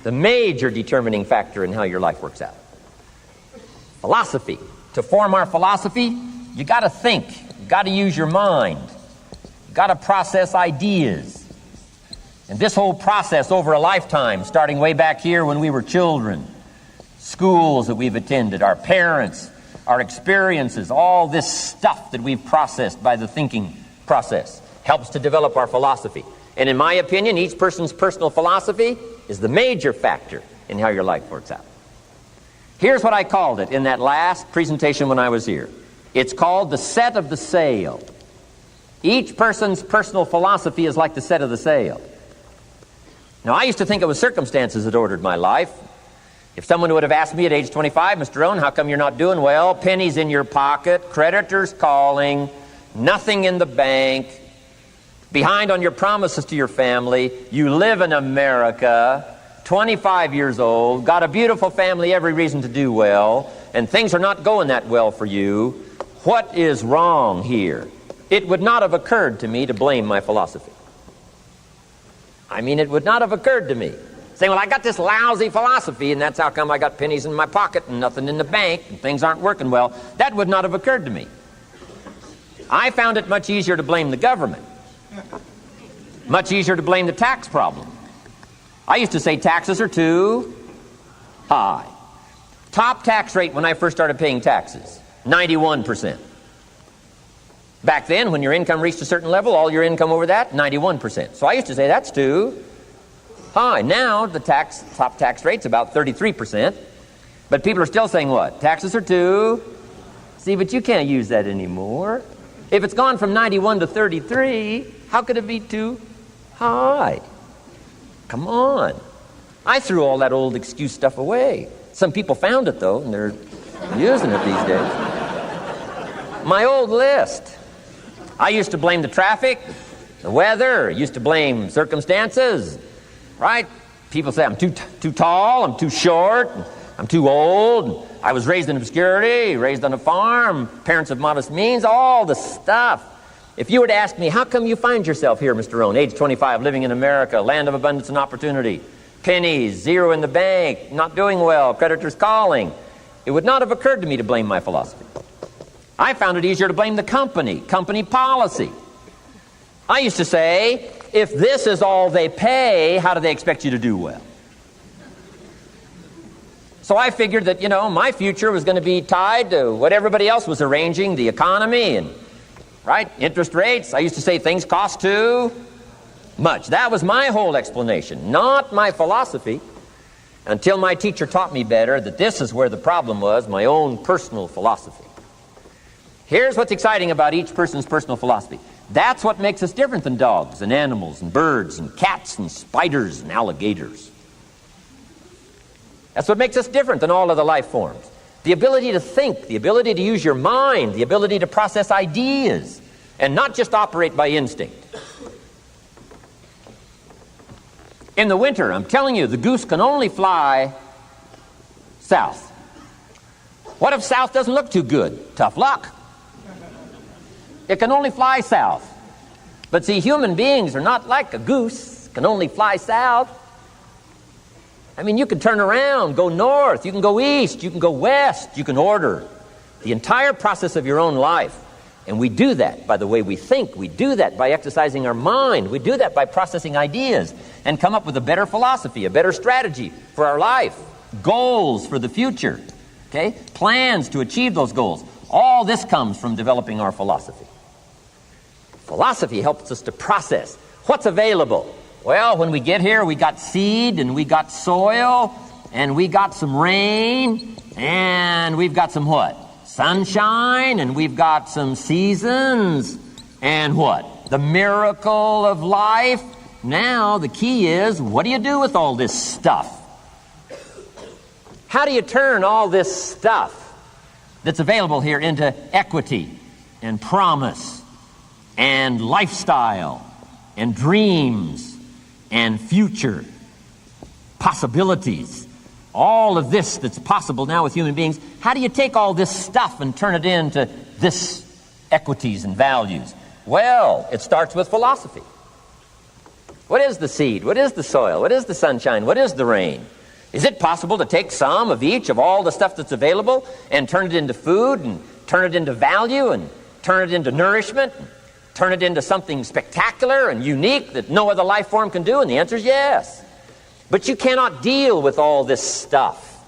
the major determining factor in how your life works out. Philosophy. To form our philosophy, you got to think. You got to use your mind. You got to process ideas. And this whole process over a lifetime, starting way back here when we were children, schools that we've attended, our parents, our experiences, all this stuff that we've processed by the thinking process helps to develop our philosophy. And in my opinion, each person's personal philosophy is the major factor in how your life works out. Here's what I called it in that last presentation when I was here. It's called the set of the sail. Each person's personal philosophy is like the set of the sail. Now, I used to think it was circumstances that ordered my life. If someone would have asked me at age 25, Mr. Rohn, how come you're not doing well? Pennies in your pocket, creditors calling, nothing in the bank, behind on your promises to your family, you live in America, 25 years old, got a beautiful family, every reason to do well, and things are not going that well for you. What is wrong here? It would not have occurred to me to blame my philosophy. I mean, it would not have occurred to me. Saying, well, I got this lousy philosophy, and that's how come I got pennies in my pocket and nothing in the bank, and things aren't working well. That would not have occurred to me. I found it much easier to blame the government. Much easier to blame the tax problem. I used to say taxes are too high. Top tax rate when I first started paying taxes, 91%. Back then, when your income reached a certain level, all your income over that, 91%. So I used to say that's too high. Now, the top tax rate's about 33%. But people are still saying what? Taxes are too... See, but you can't use that anymore. If it's gone from 91 to 33, how could it be too high? Come on. I threw all that old excuse stuff away. Some people found it, though, and they're using it these days. My old list. I used to blame the traffic, the weather, used to blame circumstances, right? People say I'm too tall, I'm too short, I'm too old, I was raised in obscurity, raised on a farm, parents of modest means, all the stuff. If you were to ask me, how come you find yourself here, Mr. Rohn, age 25, living in America, land of abundance and opportunity, pennies, zero in the bank, not doing well, creditors calling, it would not have occurred to me to blame my philosophy. I found it easier to blame the company policy. I used to say, if this is all they pay, how do they expect you to do well? So I figured that, my future was going to be tied to what everybody else was arranging, the economy and, right, interest rates. I used to say things cost too much. That was my whole explanation, not my philosophy, until my teacher taught me better that this is where the problem was, my own personal philosophy. Here's what's exciting about each person's personal philosophy. That's what makes us different than dogs and animals and birds and cats and spiders and alligators. That's what makes us different than all other life forms. The ability to think, the ability to use your mind, the ability to process ideas, and not just operate by instinct. In the winter, I'm telling you, the goose can only fly south. What if south doesn't look too good? Tough luck. It can only fly south. But see, human beings are not like a goose, can only fly south. I mean, you can turn around, go north, you can go east, you can go west, you can order the entire process of your own life. And we do that by the way we think. We do that by exercising our mind. We do that by processing ideas and come up with a better philosophy, a better strategy for our life, goals for the future, okay? Plans to achieve those goals. All this comes from developing our philosophy. Philosophy helps us to process what's available. Well, when we get here, we got seed, and we got soil, and we got some rain, and we've got some what? Sunshine, and we've got some seasons, and what? The miracle of life. Now, the key is, what do you do with all this stuff? How do you turn all this stuff that's available here into equity and promise and lifestyle and dreams and future possibilities? All of this that's possible now with human beings, how do you take all this stuff and turn it into this equities and values? Well, it starts with philosophy. What is the seed? What is the soil? What is the sunshine? What is the rain? Is it possible to take some of each of all the stuff that's available and turn it into food and turn it into value and turn it into nourishment and turn it into something spectacular and unique that no other life form can do? And the answer is yes. But you cannot deal with all this stuff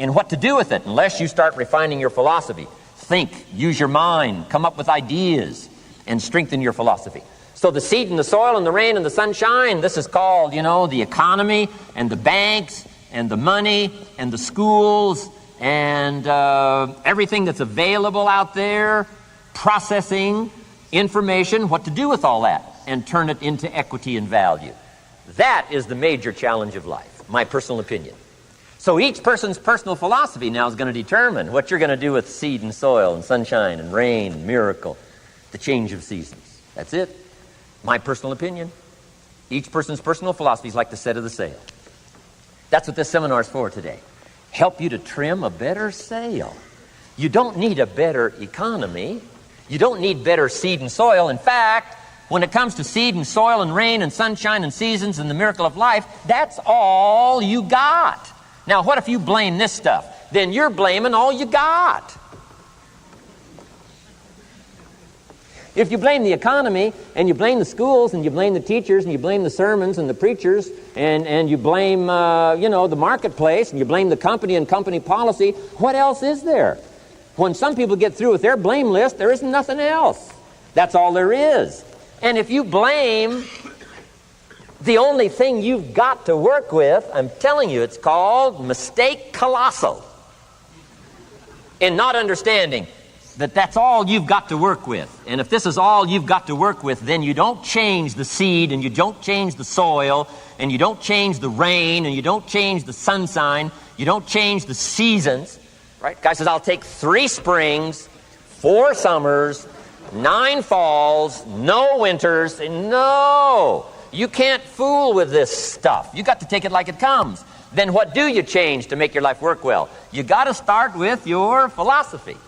and what to do with it unless you start refining your philosophy. Think, use your mind, come up with ideas, and strengthen your philosophy. So the seed and the soil and the rain and the sunshine, this is called, the economy and the banks and the money and the schools and everything that's available out there, processing information, what to do with all that, and turn it into equity and value. That is the major challenge of life, my personal opinion. So each person's personal philosophy now is going to determine what you're going to do with seed and soil and sunshine and rain and miracle, the change of seasons. That's it. My personal opinion. Each person's personal philosophy is like the set of the sail. That's what this seminar is for today. Help you to trim a better sail. You don't need a better economy. You don't need better seed and soil. In fact, when it comes to seed and soil and rain and sunshine and seasons and the miracle of life, that's all you got. Now, what if you blame this stuff? Then you're blaming all you got. If you blame the economy, and you blame the schools, and you blame the teachers, and you blame the sermons and the preachers, and you blame, the marketplace, and you blame the company and company policy, what else is there? When some people get through with their blame list, there isn't nothing else. That's all there is. And if you blame the only thing you've got to work with, I'm telling you, it's called mistake colossal. In not understanding that that's all you've got to work with. And if this is all you've got to work with, then you don't change the seed, and you don't change the soil, and you don't change the rain, and you don't change the sunshine, you don't change the seasons. Right? Guy says, I'll take 3 springs, 4 summers, 9 falls, no winters. And no, you can't fool with this stuff. You got to take it like it comes. Then what do you change to make your life work well? You got to start with your philosophy.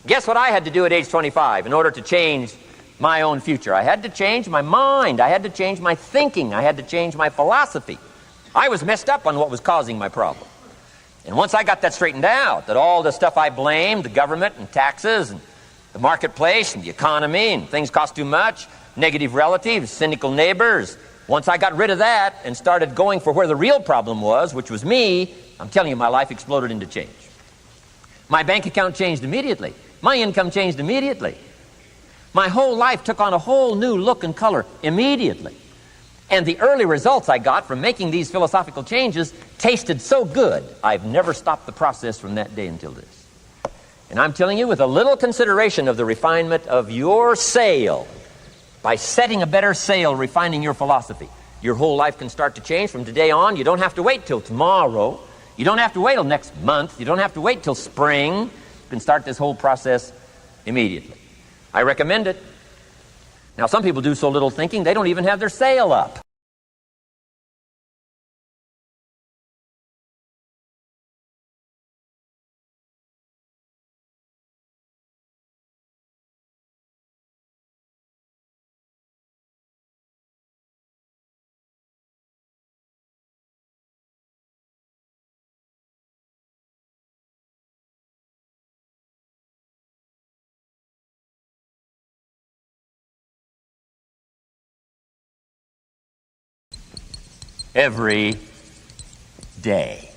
Guess what I had to do at age 25 in order to change my own future? I had to change my mind. I had to change my thinking. I had to change my philosophy. I was messed up on what was causing my problem. And once I got that straightened out, that all the stuff I blamed, the government and taxes and the marketplace and the economy and things cost too much, negative relatives, cynical neighbors, once I got rid of that and started going for where the real problem was, which was me, I'm telling you, my life exploded into change. My bank account changed immediately. My income changed immediately. My whole life took on a whole new look and color immediately. And the early results I got from making these philosophical changes tasted so good, I've never stopped the process from that day until this. And I'm telling you, with a little consideration of the refinement of your sail, by setting a better sail, refining your philosophy, your whole life can start to change from today on. You don't have to wait till tomorrow. You don't have to wait till next month. You don't have to wait till spring. You can start this whole process immediately. I recommend it. Now, some people do so little thinking, they don't even have their sail up. Every day.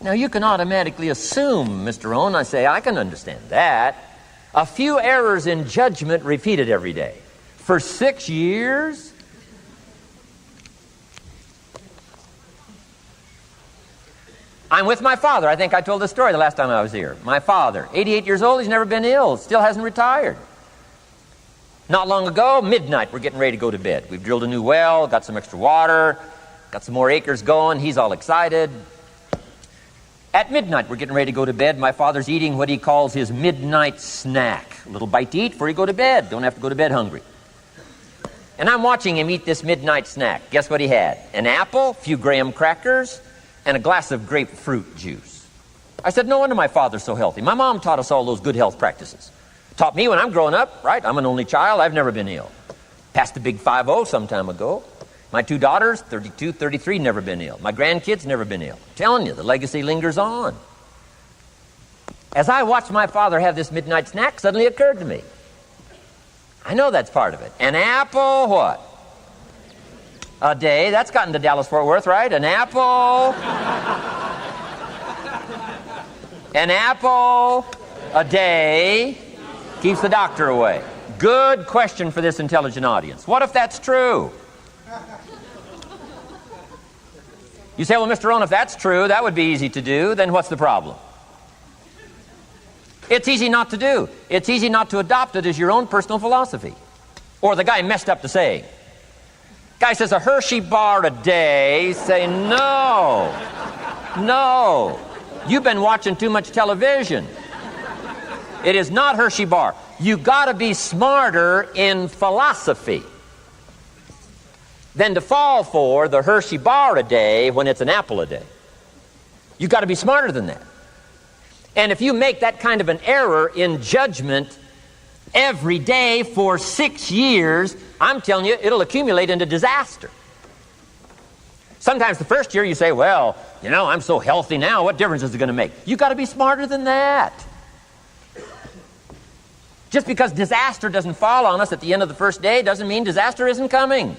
Now, you can automatically assume, Mr. Rohn, I say, I can understand that. A few errors in judgment repeated every day. For 6 years? I'm with my father. I think I told this story the last time I was here. My father, 88 years old, he's never been ill, still hasn't retired. Not long ago, midnight, we're getting ready to go to bed. We've drilled a new well, got some extra water, got some more acres going. He's all excited. At midnight, we're getting ready to go to bed. My father's eating what he calls his midnight snack. A little bite to eat before you go to bed. Don't have to go to bed hungry. And I'm watching him eat this midnight snack. Guess what he had? An apple, a few graham crackers, and a glass of grapefruit juice. I said, no wonder my father's so healthy. My mom taught us all those good health practices. Taught me when I'm growing up, right? I'm an only child. I've never been ill. Passed the big 5-0 some time ago. My 2 daughters, 32, 33, never been ill. My grandkids, never been ill. I'm telling you, the legacy lingers on. As I watched my father have this midnight snack, suddenly occurred to me. I know that's part of it. An apple, what? A day. That's gotten to Dallas-Fort Worth, right? An apple. An apple a day keeps the doctor away. Good question for this intelligent audience. What if that's true? You say, well, Mr. Rohn, if that's true, that would be easy to do. Then what's the problem? It's easy not to do. It's easy not to adopt it as your own personal philosophy. Or the guy messed up the saying. Guy says a Hershey bar a day. Say, no. No. You've been watching too much television. It is not Hershey bar. You got to be smarter in philosophy than to fall for the Hershey bar a day when it's an apple a day. You got to be smarter than that. And if you make that kind of an error in judgment every day for 6 years, I'm telling you, it'll accumulate into disaster. Sometimes the first year you say, well, you know, I'm so healthy now, what difference is it going to make? You got to be smarter than that. Just because disaster doesn't fall on us at the end of the first day doesn't mean disaster isn't coming.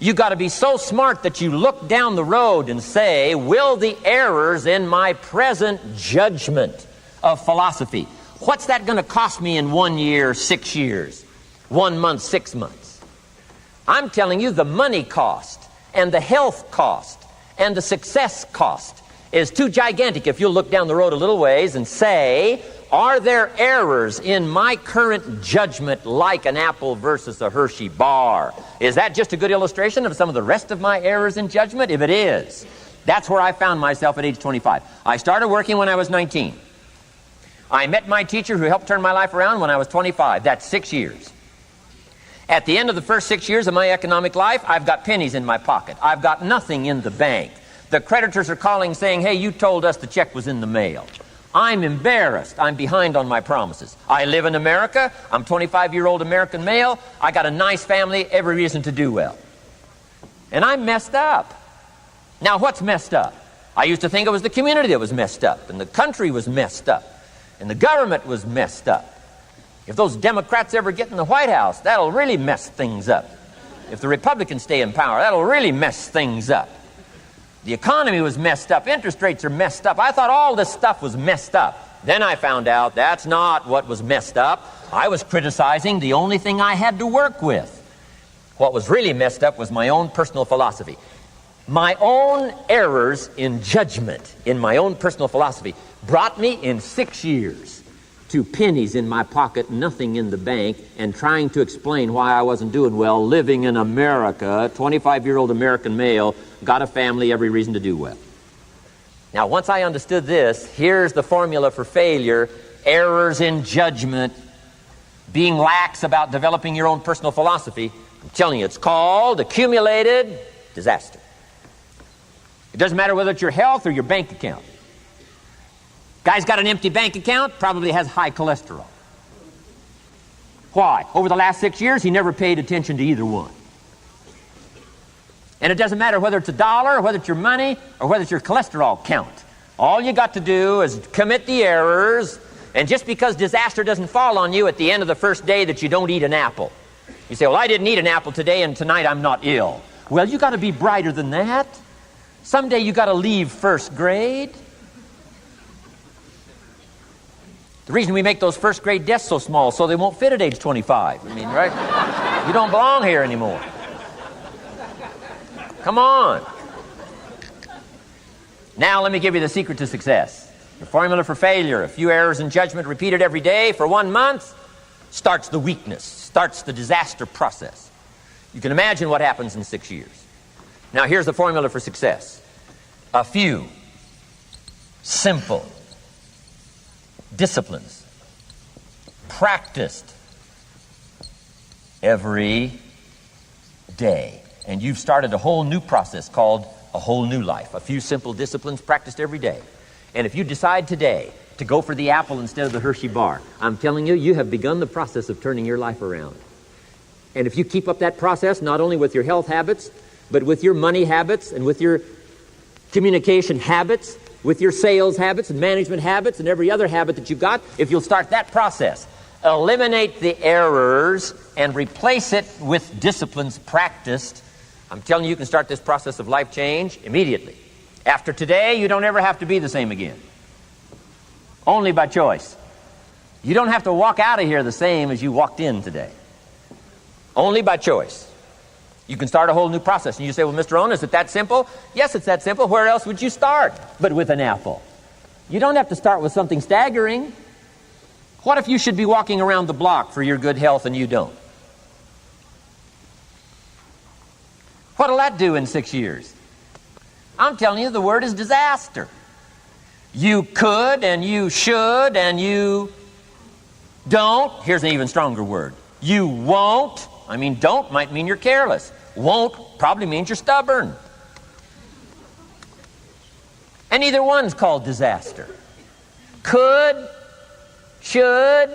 You got to be so smart that you look down the road and say, will the errors in my present judgment of philosophy, what's that going to cost me in 1 year, 6 years, 1 month, 6 months? I'm telling you, the money cost and the health cost and the success cost is too gigantic if you'll look down the road a little ways and say, are there errors in my current judgment like an apple versus a Hershey bar? Is that just a good illustration of some of the rest of my errors in judgment? If it is, that's where I found myself at age 25. I started working when I was 19. I met my teacher who helped turn my life around when I was 25. That's 6 years. At the end of the first 6 years of my economic life, I've got pennies in my pocket. I've got nothing in the bank. The creditors are calling saying, hey, you told us the check was in the mail. I'm embarrassed. I'm behind on my promises. I live in America. I'm 25-year-old American male. I got a nice family, every reason to do well. And I'm messed up. Now, what's messed up? I used to think it was the community that was messed up, and the country was messed up, and the government was messed up. If those Democrats ever get in the White House, that'll really mess things up. If the Republicans stay in power, that'll really mess things up. The economy was messed up. Interest rates are messed up. I thought all this stuff was messed up. Then I found out that's not what was messed up. I was criticizing the only thing I had to work with. What was really messed up was my own personal philosophy. My own errors in judgment in my own personal philosophy brought me in 6 years to pennies in my pocket, nothing in the bank, and trying to explain why I wasn't doing well, living in America, 25-year-old American male, got a family, every reason to do well. Now, once I understood this, here's the formula for failure: errors in judgment, being lax about developing your own personal philosophy. I'm telling you, it's called accumulated disaster. It doesn't matter whether it's your health or your bank account. Guy's got an empty bank account, probably has high cholesterol. Why? Over the last 6 years, he never paid attention to either one. And it doesn't matter whether it's a dollar, or whether it's your money, or whether it's your cholesterol count. All you got to do is commit the errors, and just because disaster doesn't fall on you at the end of the first day that you don't eat an apple. You say, well, I didn't eat an apple today, and tonight I'm not ill. Well, you got to be brighter than that. Someday you got to leave first grade. The reason we make those first grade desks so small so they won't fit at age 25. I mean, right? You don't belong here anymore. Come on. Now let me give you the secret to success. The formula for failure: a few errors in judgment repeated every day for 1 month starts the weakness, starts the disaster process. You can imagine what happens in 6 years. Now here's the formula for success: a few simple disciplines practiced every day. And you've started a whole new process called a whole new life. A few simple disciplines practiced every day. And if you decide today to go for the apple instead of the Hershey bar, I'm telling you, you have begun the process of turning your life around. And if you keep up that process, not only with your health habits, but with your money habits and with your communication habits, with your sales habits and management habits and every other habit that you've got, if you'll start that process, eliminate the errors and replace it with disciplines practiced, I'm telling you, you can start this process of life change immediately. After today, you don't ever have to be the same again. Only by choice. You don't have to walk out of here the same as you walked in today. Only by choice. You can start a whole new process. And you say, well, Mr. Rohn, is it that simple? Yes, it's that simple. Where else would you start but with an apple? You don't have to start with something staggering. What if you should be walking around the block for your good health and you don't? What'll that do in 6 years? I'm telling you, the word is disaster. You could and you should and you don't. Here's an even stronger word. You won't. I mean, don't might mean you're careless. Won't probably means you're stubborn. And either one's called disaster. Could, should,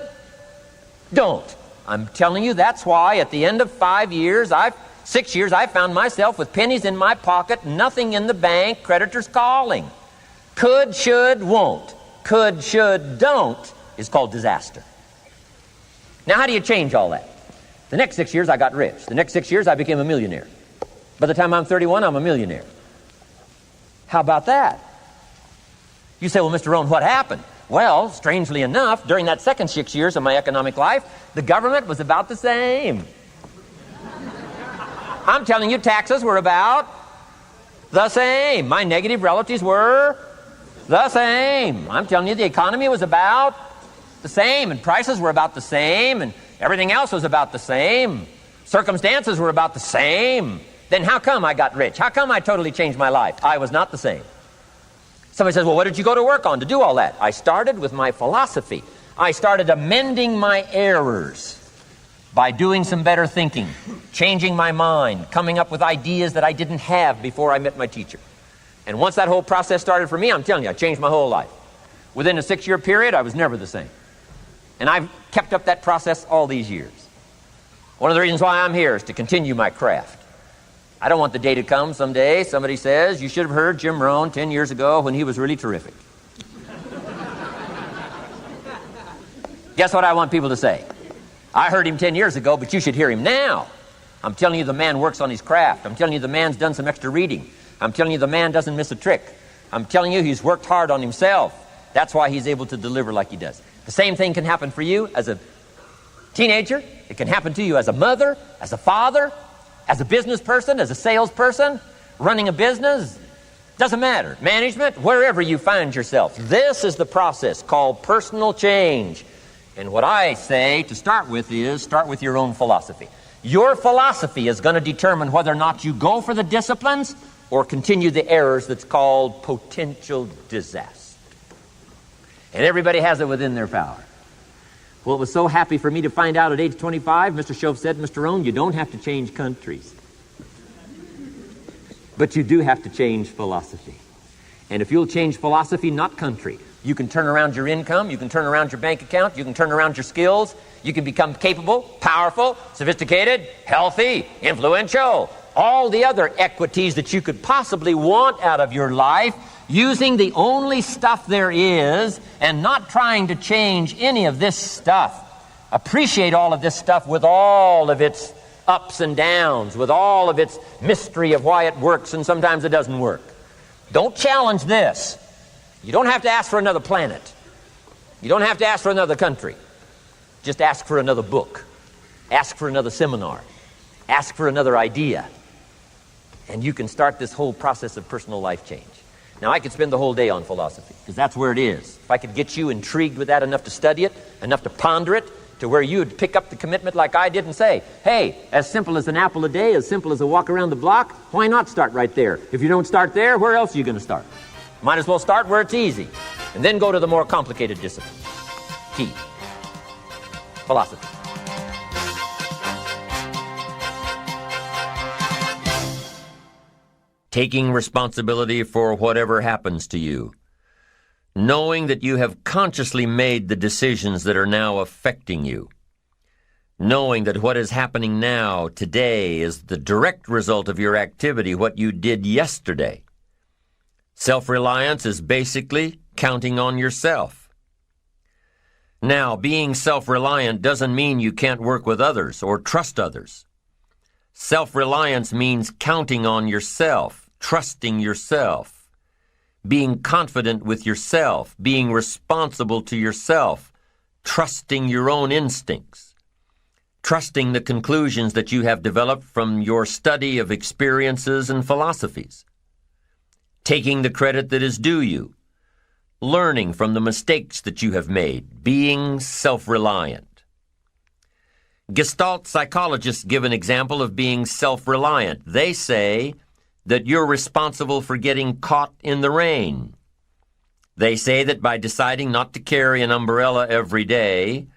don't. I'm telling you, that's why at the end of 6 years, I found myself with pennies in my pocket, nothing in the bank, creditors calling. Could, should, won't. Could, should, don't is called disaster. Now, how do you change all that? The next 6 years, I got rich. The next 6 years, I became a millionaire. By the time I'm 31, I'm a millionaire. How about that? You say, well, Mr. Rohn, what happened? Well, strangely enough, during that second 6 years of my economic life, the government was about the same. I'm telling you, taxes were about the same. My negative relatives were the same. I'm telling you, the economy was about the same, and prices were about the same, and everything else was about the same. Circumstances were about the same. Then how come I got rich? How come I totally changed my life? I was not the same. Somebody says, well, what did you go to work on to do all that? I started with my philosophy. I started amending my errors by doing some better thinking, changing my mind, coming up with ideas that I didn't have before I met my teacher. And once that whole process started for me, I'm telling you, I changed my whole life. Within a 6 year period, I was never the same. And I've kept up that process all these years. One of the reasons why I'm here is to continue my craft. I don't want the day to come someday somebody says, you should have heard Jim Rohn 10 years ago when he was really terrific. Guess what I want people to say? I heard him 10 years ago, but you should hear him now. I'm telling you, the man works on his craft. I'm telling you, the man's done some extra reading. I'm telling you, the man doesn't miss a trick. I'm telling you, he's worked hard on himself. That's why he's able to deliver like he does. The same thing can happen for you as a teenager. It can happen to you as a mother, as a father, as a business person, as a salesperson, running a business. Doesn't matter. Management, wherever you find yourself. This is the process called personal change. And what I say to start with is start with your own philosophy. Your philosophy is going to determine whether or not you go for the disciplines or continue the errors that's called potential disaster. And everybody has it within their power. Well, it was so happy for me to find out at age 25, Mr. Shove said, Mr. Rohn, you don't have to change countries. But you do have to change philosophy. And if you'll change philosophy, not country, you can turn around your income, you can turn around your bank account, you can turn around your skills, you can become capable, powerful, sophisticated, healthy, influential, all the other equities that you could possibly want out of your life, using the only stuff there is and not trying to change any of this stuff. Appreciate all of this stuff with all of its ups and downs, with all of its mystery of why it works and sometimes it doesn't work. Don't challenge this. You don't have to ask for another planet. You don't have to ask for another country. Just ask for another book. Ask for another seminar. Ask for another idea. And you can start this whole process of personal life change. Now, I could spend the whole day on philosophy, because that's where it is. If I could get you intrigued with that enough to study it, enough to ponder it, to where you would pick up the commitment like I did and say, hey, as simple as an apple a day, as simple as a walk around the block, why not start right there? If you don't start there, where else are you going to start? Might as well start where it's easy, and then go to the more complicated disciplines. Key. Philosophy. Taking responsibility for whatever happens to you. Knowing that you have consciously made the decisions that are now affecting you. knowing that what is happening now, today, is the direct result of your activity, what you did yesterday. Self-reliance is basically counting on yourself. Now, being self-reliant doesn't mean you can't work with others or trust others. Self-reliance means counting on yourself, trusting yourself, being confident with yourself, being responsible to yourself, trusting your own instincts, trusting the conclusions that you have developed from your study of experiences and philosophies, taking the credit that is due you, learning from the mistakes that you have made, being self-reliant. Gestalt psychologists give an example of being self-reliant. They say that you're responsible for getting caught in the rain. They say that by deciding not to carry an umbrella every day,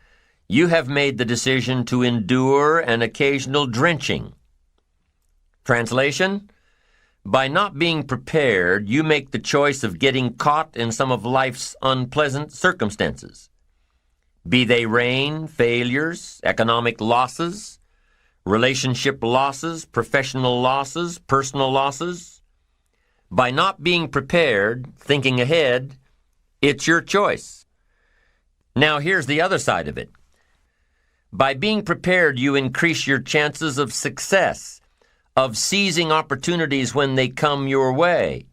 you have made the decision to endure an occasional drenching. Translation? By not being prepared, you make the choice of getting caught in some of life's unpleasant circumstances. Be they rain, failures, economic losses, relationship losses, professional losses, personal losses. By not being prepared, thinking ahead, it's your choice. Now here's the other side of it. By being prepared, you increase your chances of success, of seizing opportunities when they come your way,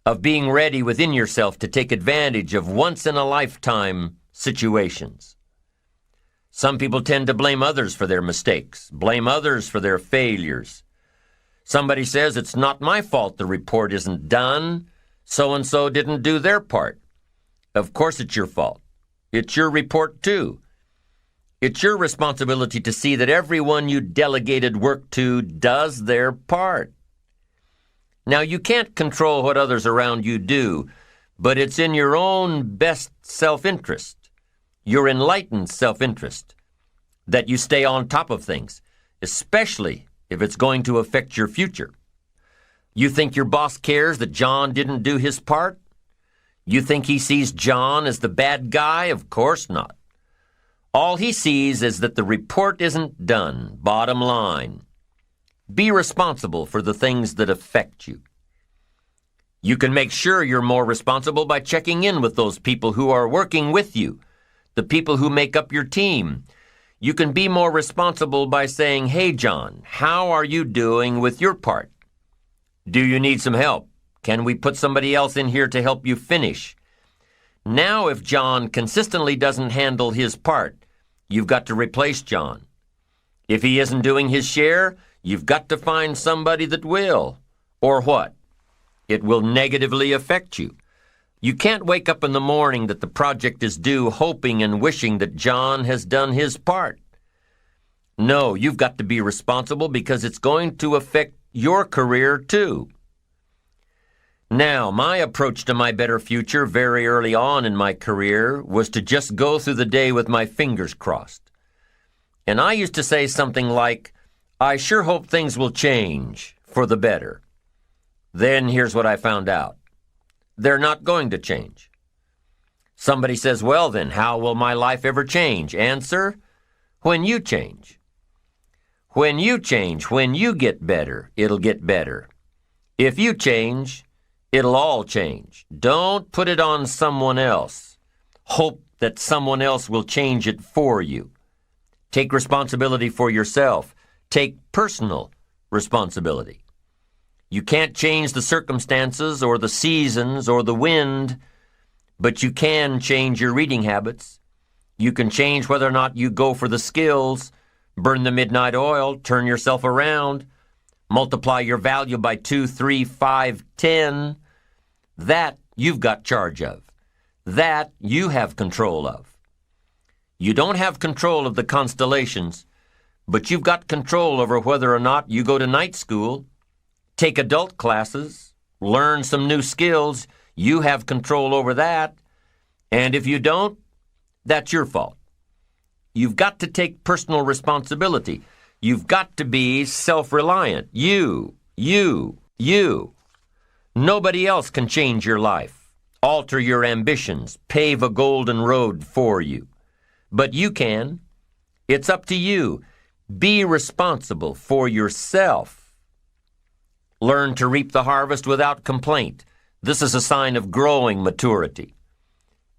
of being ready within yourself to take advantage of once-in-a-lifetime situations. Some people tend to blame others for their mistakes, blame others for their failures. Somebody says, it's not my fault the report isn't done, so-and-so didn't do their part. Of course it's your fault. It's your report too. It's your responsibility to see that everyone you delegated work to does their part. Now, you can't control what others around you do, but it's in your own best self-interest, your enlightened self-interest, that you stay on top of things, especially if it's going to affect your future. You think your boss cares that John didn't do his part? You think he sees John as the bad guy? Of course not. All he sees is that the report isn't done, bottom line. Be responsible for the things that affect you. You can make sure you're more responsible by checking in with those people who are working with you, the people who make up your team. You can be more responsible by saying, hey, John, how are you doing with your part? Do you need some help? Can we put somebody else in here to help you finish? Now, if John consistently doesn't handle his part, you've got to replace John. If he isn't doing his share, you've got to find somebody that will. Or what? It will negatively affect you. You can't wake up in the morning that the project is due hoping and wishing that John has done his part. No, you've got to be responsible because it's going to affect your career too. Now, my approach to my better future very early on in my career was to just go through the day with my fingers crossed. And I used to say something like, I sure hope things will change for the better. Then here's what I found out. They're not going to change. Somebody says, well then, how will my life ever change? Answer, when you change. When you change, when you get better, it'll get better. If you change, it'll all change. Don't put it on someone else. Hope that someone else will change it for you. Take responsibility for yourself. Take personal responsibility. You can't change the circumstances or the seasons or the wind, but you can change your reading habits. You can change whether or not you go for the skills, burn the midnight oil, turn yourself around, multiply your value by 2, 3, 5, 10. That you've got charge of. That you have control of. You don't have control of the constellations, but you've got control over whether or not you go to night school, take adult classes, learn some new skills. You have control over that. And if you don't, that's your fault. You've got to take personal responsibility. You've got to be self-reliant. You. Nobody else can change your life, alter your ambitions, pave a golden road for you. But you can. It's up to you. Be responsible for yourself. Learn to reap the harvest without complaint. This is a sign of growing maturity.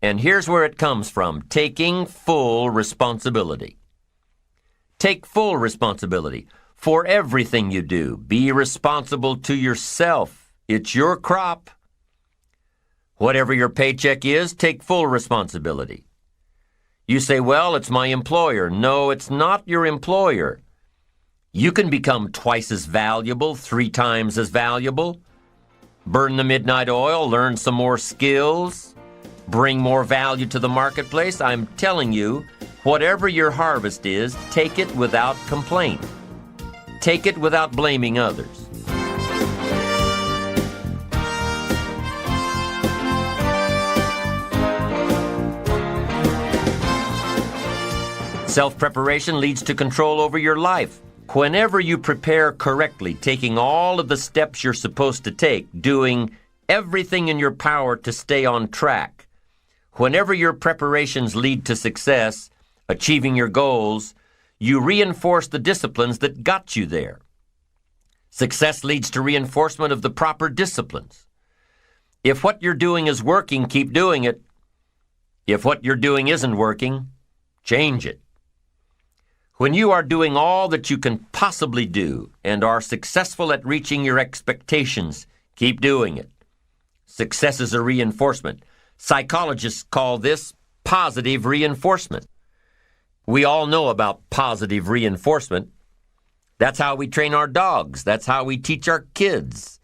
And here's where it comes from: taking full responsibility. Take full responsibility for everything you do. Be responsible to yourself. It's your crop. Whatever your paycheck is, take full responsibility. You say, well, it's my employer. No, it's not your employer. You can become twice as valuable, 3 times as valuable. Burn the midnight oil, learn some more skills, bring more value to the marketplace. I'm telling you, whatever your harvest is, take it without complaint. Take it without blaming others. Self-preparation leads to control over your life. Whenever you prepare correctly, taking all of the steps you're supposed to take, doing everything in your power to stay on track, whenever your preparations lead to success, achieving your goals, you reinforce the disciplines that got you there. Success leads to reinforcement of the proper disciplines. If what you're doing is working, keep doing it. If what you're doing isn't working, change it. When you are doing all that you can possibly do and are successful at reaching your expectations, keep doing it. Success is a reinforcement. Psychologists call this positive reinforcement. We all know about positive reinforcement. That's how we train our dogs. That's how we teach our kids.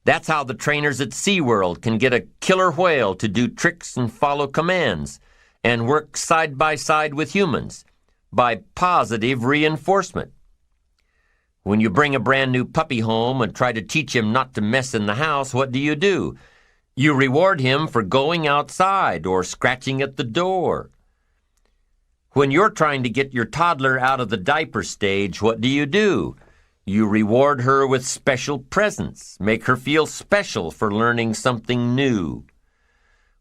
That's how the trainers at SeaWorld can get a killer whale to do tricks and follow commands and work side by side with humans. By positive reinforcement. When you bring a brand new puppy home and try to teach him not to mess in the house, what do? You reward him for going outside or scratching at the door. When you're trying to get your toddler out of the diaper stage, what do? You reward her with special presents, make her feel special for learning something new.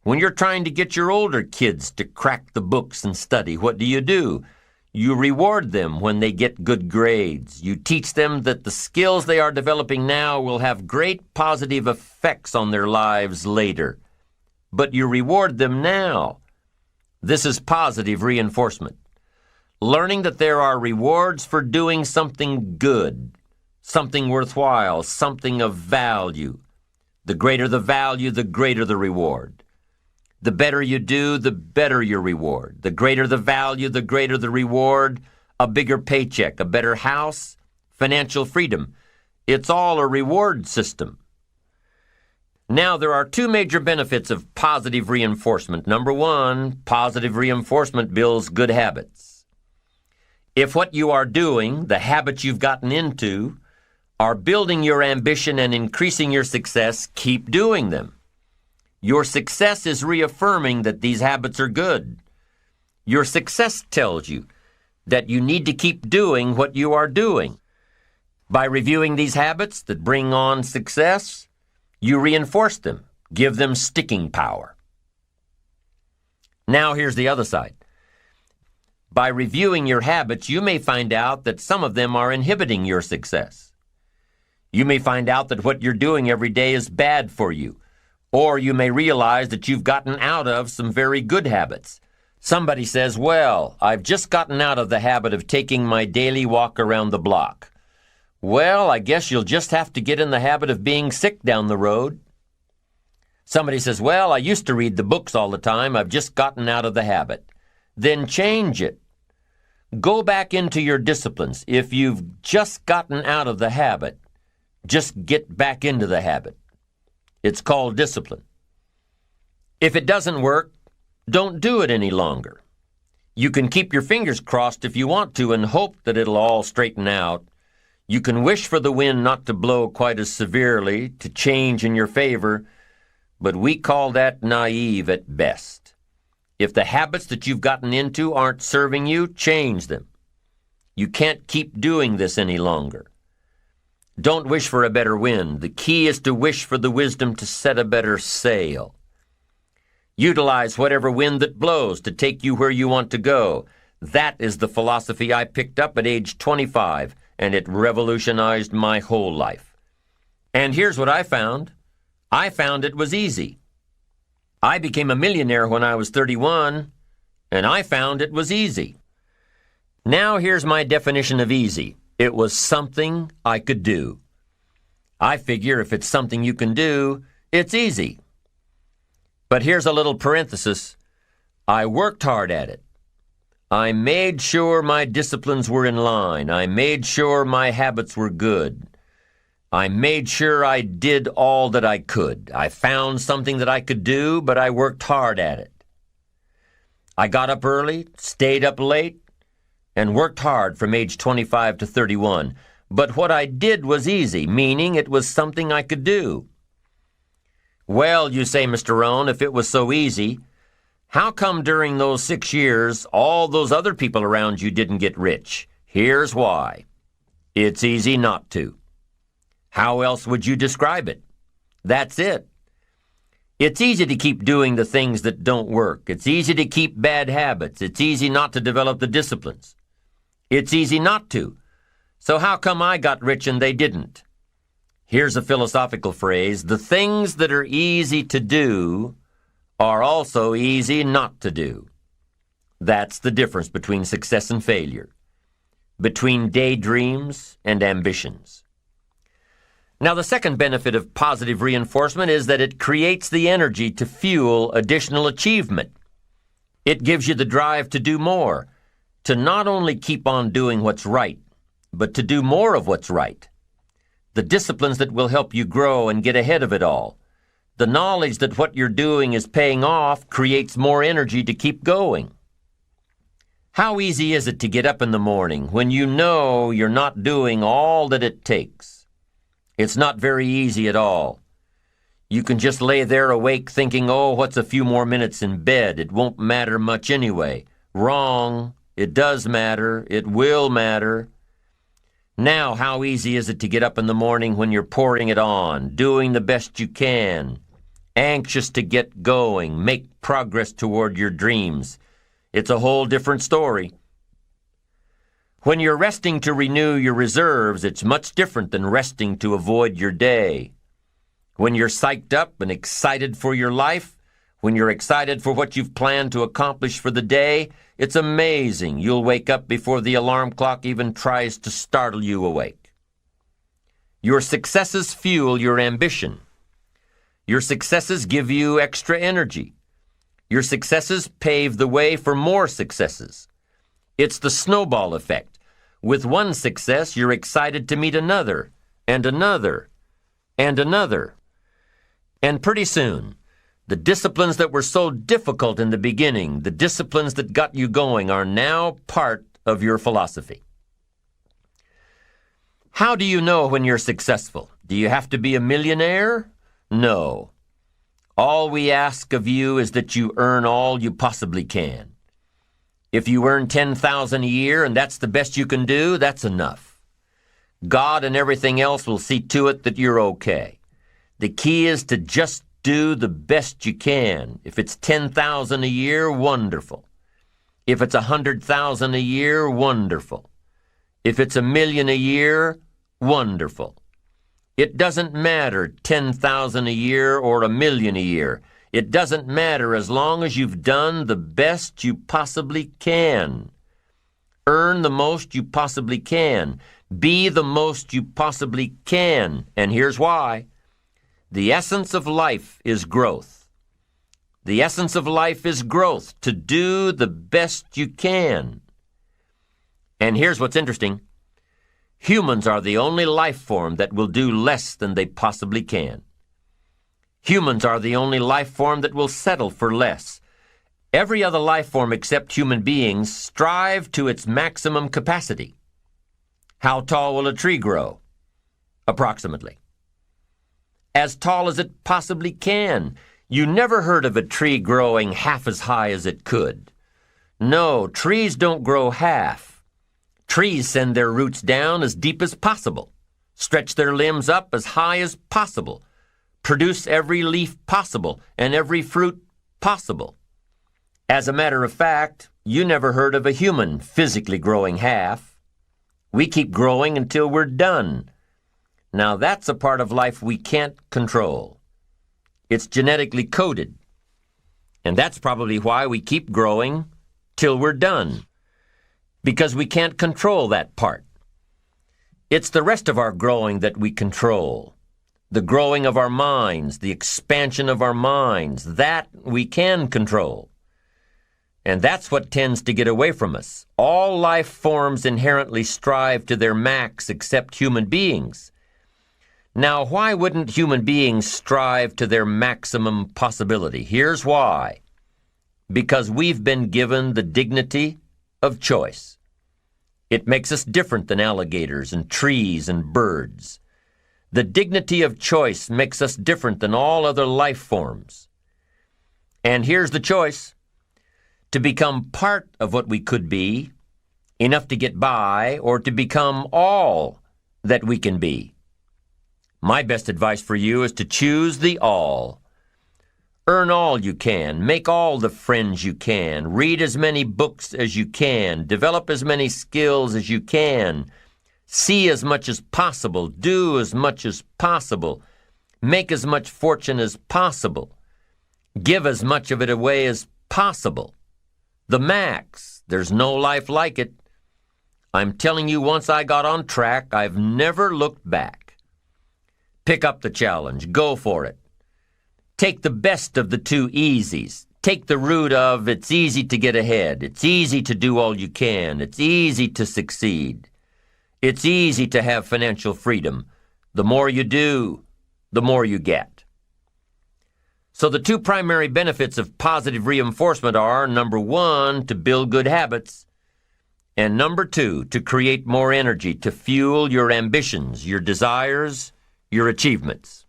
When you're trying to get your older kids to crack the books and study, what do? You reward them when they get good grades. You teach them that the skills they are developing now will have great positive effects on their lives later. But you reward them now. This is positive reinforcement. Learning that there are rewards for doing something good, something worthwhile, something of value. The greater the value, the greater the reward. The better you do, the better your reward. The greater the value, the greater the reward. A bigger paycheck, a better house, financial freedom. It's all a reward system. Now, there are 2 major benefits of positive reinforcement. Number 1, positive reinforcement builds good habits. If what you are doing, the habits you've gotten into, are building your ambition and increasing your success, keep doing them. Your success is reaffirming that these habits are good. Your success tells you that you need to keep doing what you are doing. By reviewing these habits that bring on success, you reinforce them, give them sticking power. Now here's the other side. By reviewing your habits, you may find out that some of them are inhibiting your success. You may find out that what you're doing every day is bad for you. Or you may realize that you've gotten out of some very good habits. Somebody says, well, I've just gotten out of the habit of taking my daily walk around the block. Well, I guess you'll just have to get in the habit of being sick down the road. Somebody says, well, I used to read the books all the time. I've just gotten out of the habit. Then change it. Go back into your disciplines. If you've just gotten out of the habit, just get back into the habit. It's called discipline. If it doesn't work, don't do it any longer. You can keep your fingers crossed if you want to and hope that it'll all straighten out. You can wish for the wind not to blow quite as severely, to change in your favor, but we call that naive at best. If the habits that you've gotten into aren't serving you, change them. You can't keep doing this any longer. Don't wish for a better wind. The key is to wish for the wisdom to set a better sail. Utilize whatever wind that blows to take you where you want to go. That is the philosophy I picked up at age 25, and it revolutionized my whole life. And here's what I found. I found it was easy. I became a millionaire when I was 31, and I found it was easy. Now here's my definition of easy. It was something I could do. I figure if it's something you can do, it's easy. But here's a little parenthesis. I worked hard at it. I made sure my disciplines were in line. I made sure my habits were good. I made sure I did all that I could. I found something that I could do, but I worked hard at it. I got up early, stayed up late, and worked hard from age 25 to 31. But what I did was easy, meaning it was something I could do. Well, you say, Mr. Rohn, if it was so easy, how come during those 6 years all those other people around you didn't get rich? Here's why. It's easy not to. How else would you describe it? That's it. It's easy to keep doing the things that don't work. It's easy to keep bad habits. It's easy not to develop the disciplines. It's easy not to. So how come I got rich and they didn't? Here's a philosophical phrase. The things that are easy to do are also easy not to do. That's the difference between success and failure, between daydreams and ambitions. Now, the second benefit of positive reinforcement is that it creates the energy to fuel additional achievement. It gives you the drive to do more, to not only keep on doing what's right, but to do more of what's right. The disciplines that will help you grow and get ahead of it all. The knowledge that what you're doing is paying off creates more energy to keep going. How easy is it to get up in the morning when you know you're not doing all that it takes? It's not very easy at all. You can just lay there awake thinking, oh, what's a few more minutes in bed? It won't matter much anyway. Wrong. It does matter. It will matter. Now, how easy is it to get up in the morning when you're pouring it on, doing the best you can, anxious to get going, make progress toward your dreams? It's a whole different story. When you're resting to renew your reserves, it's much different than resting to avoid your day. When you're psyched up and excited for your life, when you're excited for what you've planned to accomplish for the day, it's amazing. You'll wake up before the alarm clock even tries to startle you awake. Your successes fuel your ambition. Your successes give you extra energy. Your successes pave the way for more successes. It's the snowball effect. With one success, you're excited to meet another, and another, and another. And pretty soon, the disciplines that were so difficult in the beginning, the disciplines that got you going, are now part of your philosophy. How do you know when you're successful? Do you have to be a millionaire? No. All we ask of you is that you earn all you possibly can. If you earn $10,000 a year and that's the best you can do, that's enough. God and everything else will see to it that you're okay. The key is to just do the best you can. If it's $10,000 a year, wonderful. If it's $100,000 a year, wonderful. If it's $1 million a year, wonderful. It doesn't matter $10,000 a year or $1 million a year. It doesn't matter as long as you've done the best you possibly can. Earn the most you possibly can. Be the most you possibly can. And here's why. The essence of life is growth. The essence of life is growth, to do the best you can. And here's what's interesting. Humans are the only life form that will do less than they possibly can. Humans are the only life form that will settle for less. Every other life form except human beings strive to its maximum capacity. How tall will a tree grow? Approximately. As tall as it possibly can. You never heard of a tree growing half as high as it could. No, trees don't grow half. Trees send their roots down as deep as possible, stretch their limbs up as high as possible, produce every leaf possible and every fruit possible. As a matter of fact, you never heard of a human physically growing half. We keep growing until we're done. Now that's a part of life we can't control. It's genetically coded. And that's probably why we keep growing till we're done. Because we can't control that part. It's the rest of our growing that we control. The growing of our minds, the expansion of our minds, that we can control. And that's what tends to get away from us. All life forms inherently strive to their max except human beings. Now, why wouldn't human beings strive to their maximum possibility? Here's why. Because we've been given the dignity of choice. It makes us different than alligators and trees and birds. The dignity of choice makes us different than all other life forms. And here's the choice. To become part of what we could be, enough to get by, or to become all that we can be. My best advice for you is to choose the all. Earn all you can, make all the friends you can, read as many books as you can, develop as many skills as you can, see as much as possible, do as much as possible, make as much fortune as possible, give as much of it away as possible. The max. There's no life like it. I'm telling you, once I got on track, I've never looked back. Pick up the challenge. Go for it. Take the best of the two easies. Take the root of it's easy to get ahead. It's easy to do all you can. It's easy to succeed. It's easy to have financial freedom. The more you do, the more you get. So the two primary benefits of positive reinforcement are, number one, to build good habits, and number two, to create more energy to fuel your ambitions, your desires, your achievements.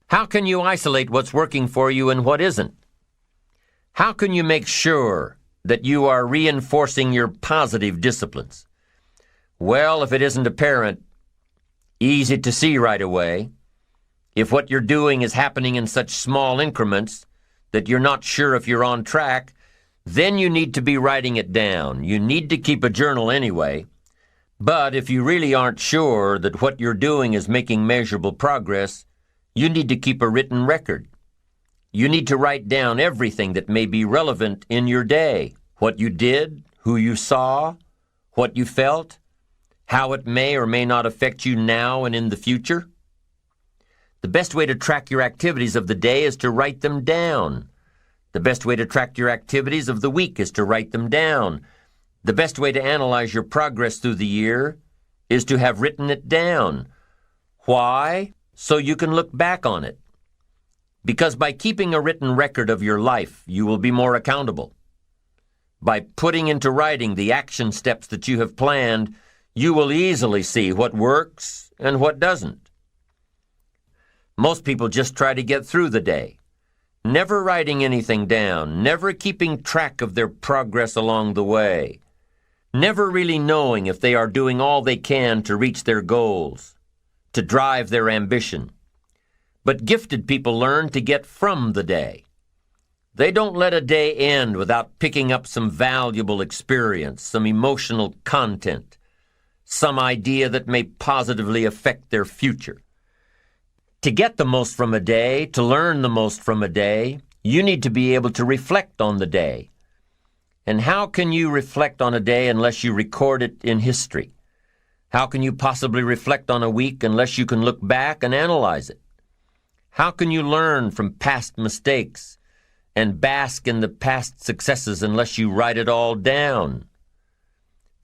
How can you isolate what's working for you and what isn't? How can you make sure that you are reinforcing your positive disciplines? Well, if it isn't apparent, easy to see right away, if what you're doing is happening in such small increments that you're not sure if you're on track, then you need to be writing it down. You need to keep a journal anyway. But if you really aren't sure that what you're doing is making measurable progress, you need to keep a written record. You need to write down everything that may be relevant in your day. What you did, who you saw, what you felt, how it may or may not affect you now and in the future. The best way to track your activities of the day is to write them down. The best way to track your activities of the week is to write them down. The best way to analyze your progress through the year is to have written it down. Why? So you can look back on it. Because by keeping a written record of your life, you will be more accountable. By putting into writing the action steps that you have planned, you will easily see what works and what doesn't. Most people just try to get through the day, never writing anything down, never keeping track of their progress along the way, never really knowing if they are doing all they can to reach their goals, to drive their ambition. But gifted people learn to get from the day. They don't let a day end without picking up some valuable experience, some emotional content, some idea that may positively affect their future. To get the most from a day, to learn the most from a day, you need to be able to reflect on the day. And how can you reflect on a day unless you record it in history? How can you possibly reflect on a week unless you can look back and analyze it? How can you learn from past mistakes and bask in the past successes unless you write it all down?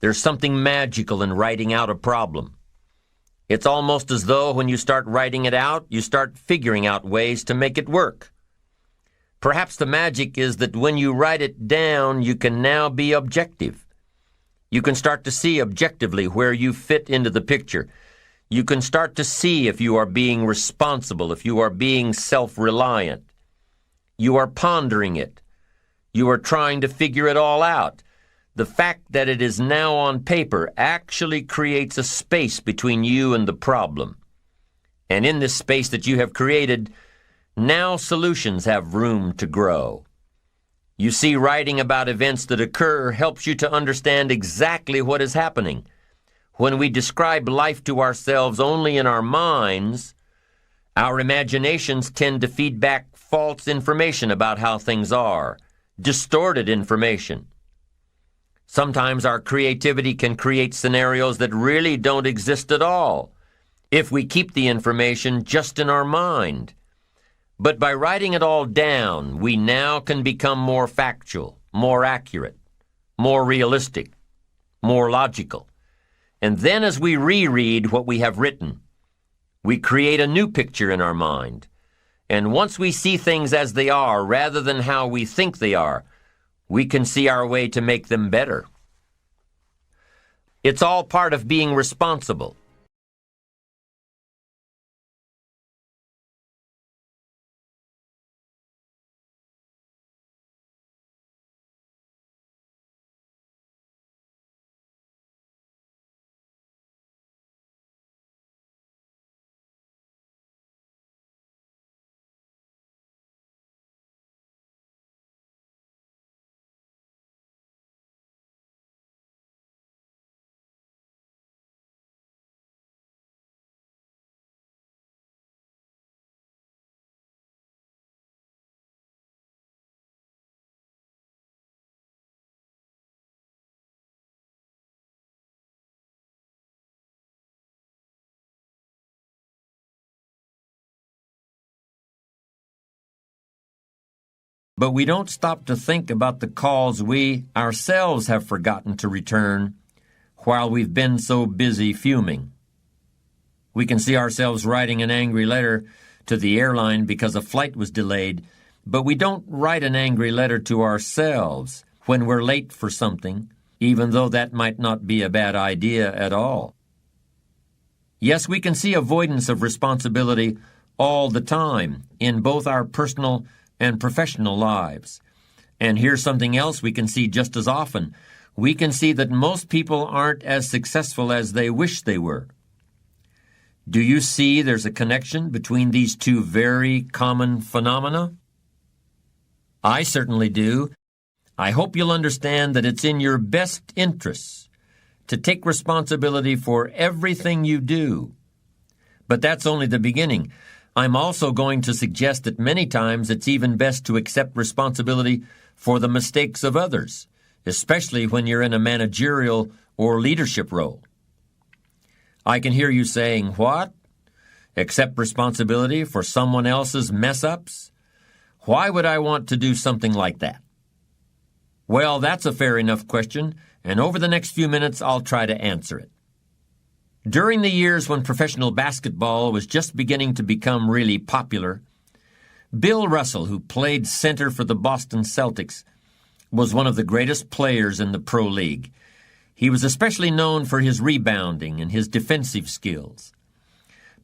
There's something magical in writing out a problem. It's almost as though when you start writing it out, you start figuring out ways to make it work. Perhaps the magic is that when you write it down, you can now be objective. You can start to see objectively where you fit into the picture. You can start to see if you are being responsible, if you are being self-reliant. You are pondering it. You are trying to figure it all out. The fact that it is now on paper actually creates a space between you and the problem. And in this space that you have created, now solutions have room to grow. You see, writing about events that occur helps you to understand exactly what is happening. When we describe life to ourselves only in our minds, our imaginations tend to feed back false information about how things are, distorted information. Sometimes our creativity can create scenarios that really don't exist at all if we keep the information just in our mind. But by writing it all down, we now can become more factual, more accurate, more realistic, more logical. And then as we reread what we have written, we create a new picture in our mind. And once we see things as they are rather than how we think they are, we can see our way to make them better. It's all part of being responsible. But we don't stop to think about the calls we ourselves have forgotten to return while we've been so busy fuming. We can see ourselves writing an angry letter to the airline because a flight was delayed, but we don't write an angry letter to ourselves when we're late for something, even though that might not be a bad idea at all. Yes, we can see avoidance of responsibility all the time in both our personal and professional lives. And here's something else we can see just as often. We can see that most people aren't as successful as they wish they were. Do you see there's a connection between these two very common phenomena? I certainly do. I hope you'll understand that it's in your best interests to take responsibility for everything you do. But that's only the beginning. I'm also going to suggest that many times it's even best to accept responsibility for the mistakes of others, especially when you're in a managerial or leadership role. I can hear you saying, "What? Accept responsibility for someone else's mess-ups? Why would I want to do something like that?" Well, that's a fair enough question, and over the next few minutes I'll try to answer it. During the years when professional basketball was just beginning to become really popular, Bill Russell, who played center for the Boston Celtics, was one of the greatest players in the pro league. He was especially known for his rebounding and his defensive skills.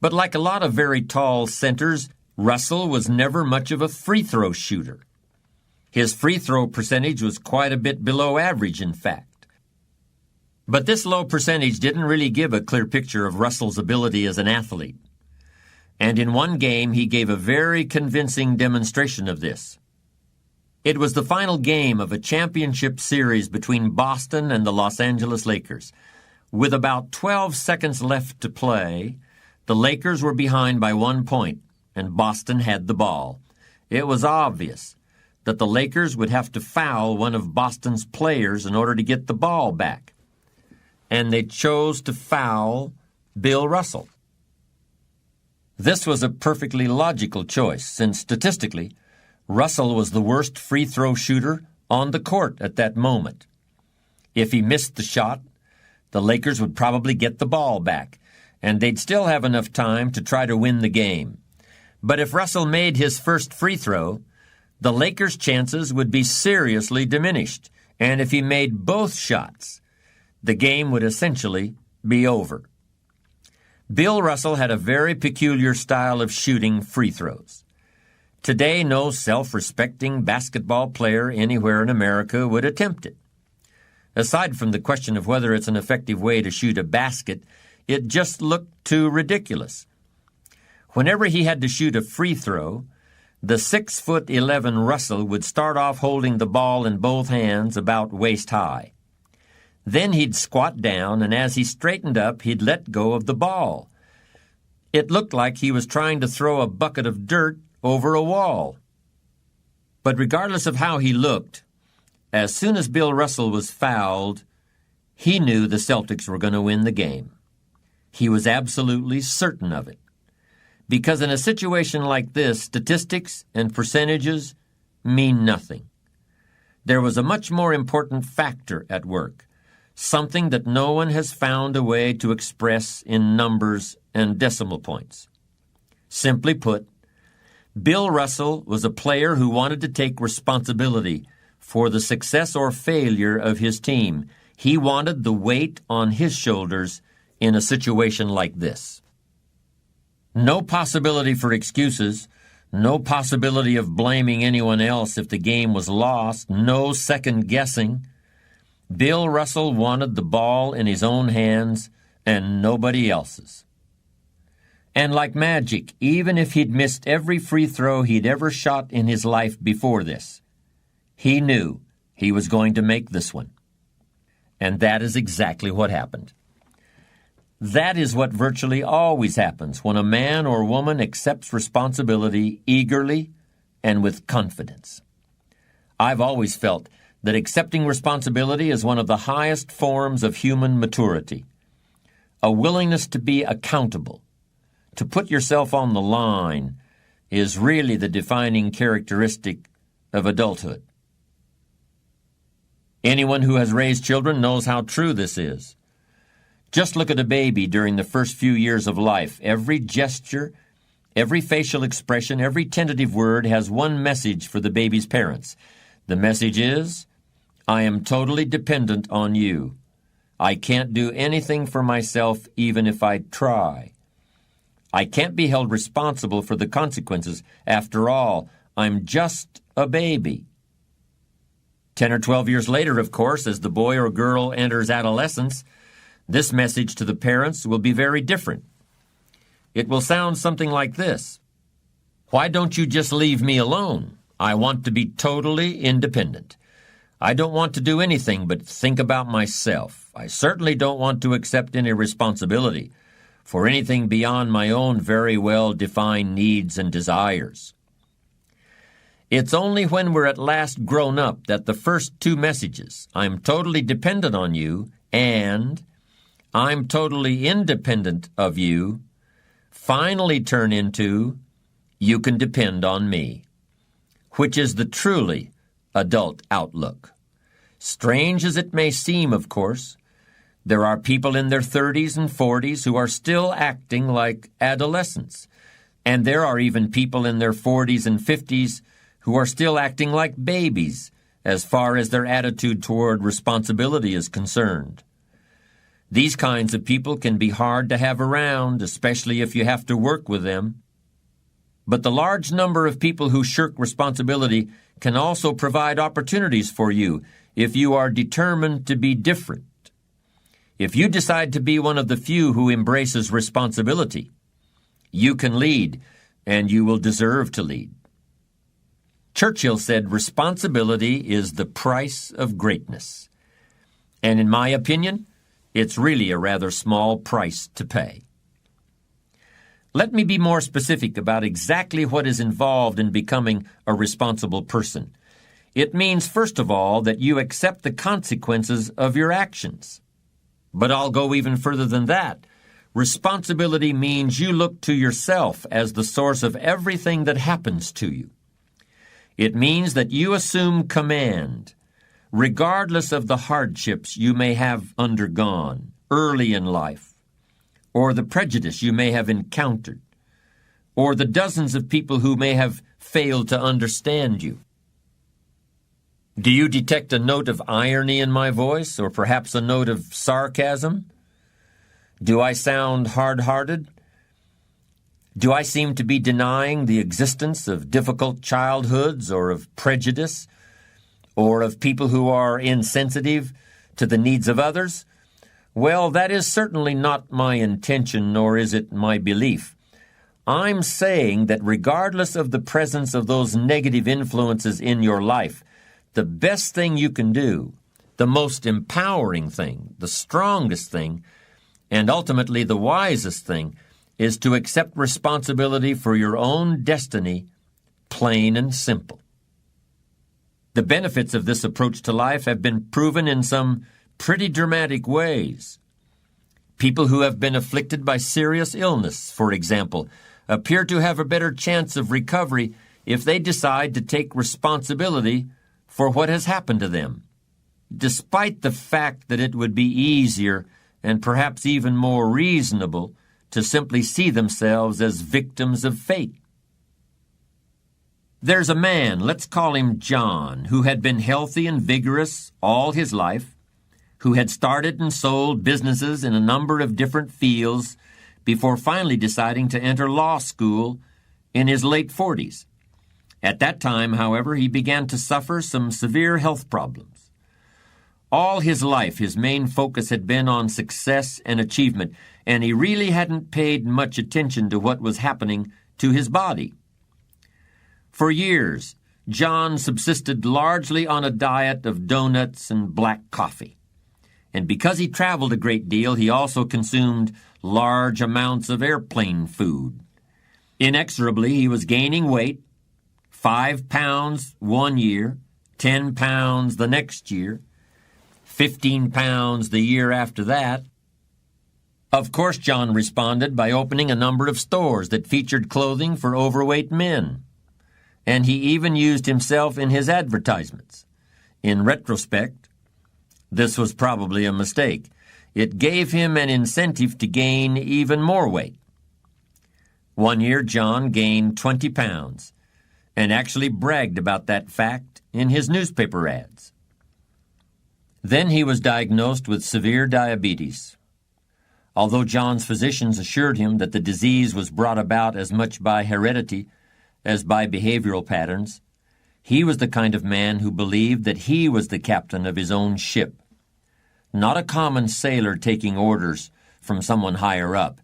But like a lot of very tall centers, Russell was never much of a free throw shooter. His free throw percentage was quite a bit below average, in fact. But this low percentage didn't really give a clear picture of Russell's ability as an athlete. And in one game, he gave a very convincing demonstration of this. It was the final game of a championship series between Boston and the Los Angeles Lakers. With about 12 seconds left to play, the Lakers were behind by 1 point, and Boston had the ball. It was obvious that the Lakers would have to foul one of Boston's players in order to get the ball back. And they chose to foul Bill Russell. This was a perfectly logical choice, since statistically, Russell was the worst free throw shooter on the court at that moment. If he missed the shot, the Lakers would probably get the ball back, and they'd still have enough time to try to win the game. But if Russell made his first free throw, the Lakers' chances would be seriously diminished, and if he made both shots, the game would essentially be over. Bill Russell had a very peculiar style of shooting free throws. Today, no self-respecting basketball player anywhere in America would attempt it. Aside from the question of whether it's an effective way to shoot a basket, it just looked too ridiculous. Whenever he had to shoot a free throw, the 6'11" Russell would start off holding the ball in both hands about waist high. Then he'd squat down, and as he straightened up, he'd let go of the ball. It looked like he was trying to throw a bucket of dirt over a wall. But regardless of how he looked, as soon as Bill Russell was fouled, he knew the Celtics were going to win the game. He was absolutely certain of it. Because in a situation like this, statistics and percentages mean nothing. There was a much more important factor at work, something that no one has found a way to express in numbers and decimal points. Simply put, Bill Russell was a player who wanted to take responsibility for the success or failure of his team. He wanted the weight on his shoulders in a situation like this. No possibility for excuses, no possibility of blaming anyone else if the game was lost, no second guessing. Bill Russell wanted the ball in his own hands and nobody else's. And like magic, even if he'd missed every free throw he'd ever shot in his life before this, he knew he was going to make this one. And that is exactly what happened. That is what virtually always happens when a man or woman accepts responsibility eagerly and with confidence. I've always felt that accepting responsibility is one of the highest forms of human maturity. A willingness to be accountable, to put yourself on the line, is really the defining characteristic of adulthood. Anyone who has raised children knows how true this is. Just look at a baby during the first few years of life. Every gesture, every facial expression, every tentative word has one message for the baby's parents. The message is, I am totally dependent on you. I can't do anything for myself even if I try. I can't be held responsible for the consequences. After all, I'm just a baby. 10 or 12 years later, of course, as the boy or girl enters adolescence, this message to the parents will be very different. It will sound something like this. Why don't you just leave me alone? I want to be totally independent. I don't want to do anything but think about myself. I certainly don't want to accept any responsibility for anything beyond my own very well-defined needs and desires. It's only when we're at last grown up that the first two messages, I'm totally dependent on you, and I'm totally independent of you, finally turn into, you can depend on me, which is the truly adult outlook. Strange as it may seem, of course, there are people in their 30s and 40s who are still acting like adolescents, and there are even people in their 40s and 50s who are still acting like babies as far as their attitude toward responsibility is concerned. These kinds of people can be hard to have around, especially if you have to work with them. But the large number of people who shirk responsibility can also provide opportunities for you if you are determined to be different. If you decide to be one of the few who embraces responsibility, you can lead, and you will deserve to lead. Churchill said, responsibility is the price of greatness. And in my opinion, it's really a rather small price to pay. Let me be more specific about exactly what is involved in becoming a responsible person. It means, first of all, that you accept the consequences of your actions. But I'll go even further than that. Responsibility means you look to yourself as the source of everything that happens to you. It means that you assume command, regardless of the hardships you may have undergone early in life, or the prejudice you may have encountered, or the dozens of people who may have failed to understand you. Do you detect a note of irony in my voice, or perhaps a note of sarcasm? Do I sound hard-hearted? Do I seem to be denying the existence of difficult childhoods, or of prejudice, or of people who are insensitive to the needs of others? Well, that is certainly not my intention, nor is it my belief. I'm saying that regardless of the presence of those negative influences in your life, the best thing you can do, the most empowering thing, the strongest thing, and ultimately the wisest thing, is to accept responsibility for your own destiny, plain and simple. The benefits of this approach to life have been proven in some pretty dramatic ways. People who have been afflicted by serious illness, for example, appear to have a better chance of recovery if they decide to take responsibility for what has happened to them, despite the fact that it would be easier and perhaps even more reasonable to simply see themselves as victims of fate. There's a man, let's call him John, who had been healthy and vigorous all his life, who had started and sold businesses in a number of different fields before finally deciding to enter law school in his late 40s. At that time, however, he began to suffer some severe health problems. All his life, his main focus had been on success and achievement, and he really hadn't paid much attention to what was happening to his body. For years, John subsisted largely on a diet of donuts and black coffee. And because he traveled a great deal, he also consumed large amounts of airplane food. Inexorably, he was gaining weight, 5 pounds 1 year, 10 pounds the next year, 15 pounds the year after that. Of course, John responded by opening a number of stores that featured clothing for overweight men. And he even used himself in his advertisements. In retrospect, this was probably a mistake. It gave him an incentive to gain even more weight. One year, John gained 20 pounds and actually bragged about that fact in his newspaper ads. Then he was diagnosed with severe diabetes. Although John's physicians assured him that the disease was brought about as much by heredity as by behavioral patterns, he was the kind of man who believed that he was the captain of his own ship, not a common sailor taking orders from someone higher up.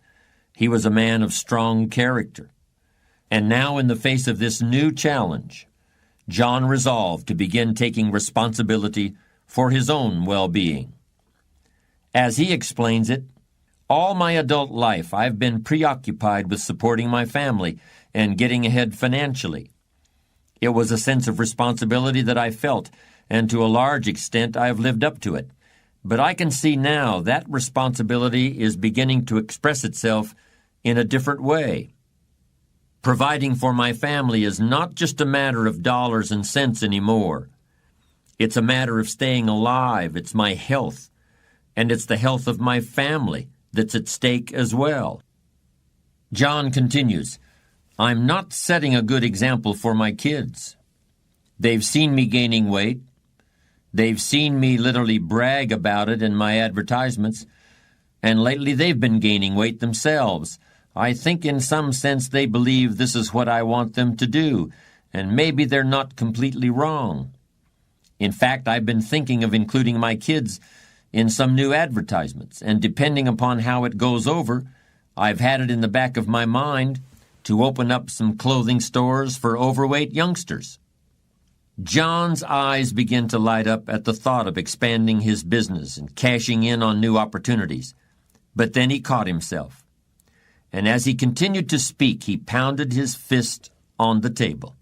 He was a man of strong character. And now, in the face of this new challenge, John resolved to begin taking responsibility for his own well-being. As he explains it, all my adult life I've been preoccupied with supporting my family and getting ahead financially. It was a sense of responsibility that I felt, and to a large extent I have lived up to it. But I can see now that responsibility is beginning to express itself in a different way. Providing for my family is not just a matter of dollars and cents anymore. It's a matter of staying alive. It's my health, and it's the health of my family that's at stake as well. John continues, I'm not setting a good example for my kids. They've seen me gaining weight. They've seen me literally brag about it in my advertisements, and lately they've been gaining weight themselves. I think in some sense they believe this is what I want them to do, and maybe they're not completely wrong. In fact, I've been thinking of including my kids in some new advertisements, and depending upon how it goes over, I've had it in the back of my mind to open up some clothing stores for overweight youngsters. John's eyes begin to light up at the thought of expanding his business and cashing in on new opportunities. But then he caught himself. And as he continued to speak, he pounded his fist on the table.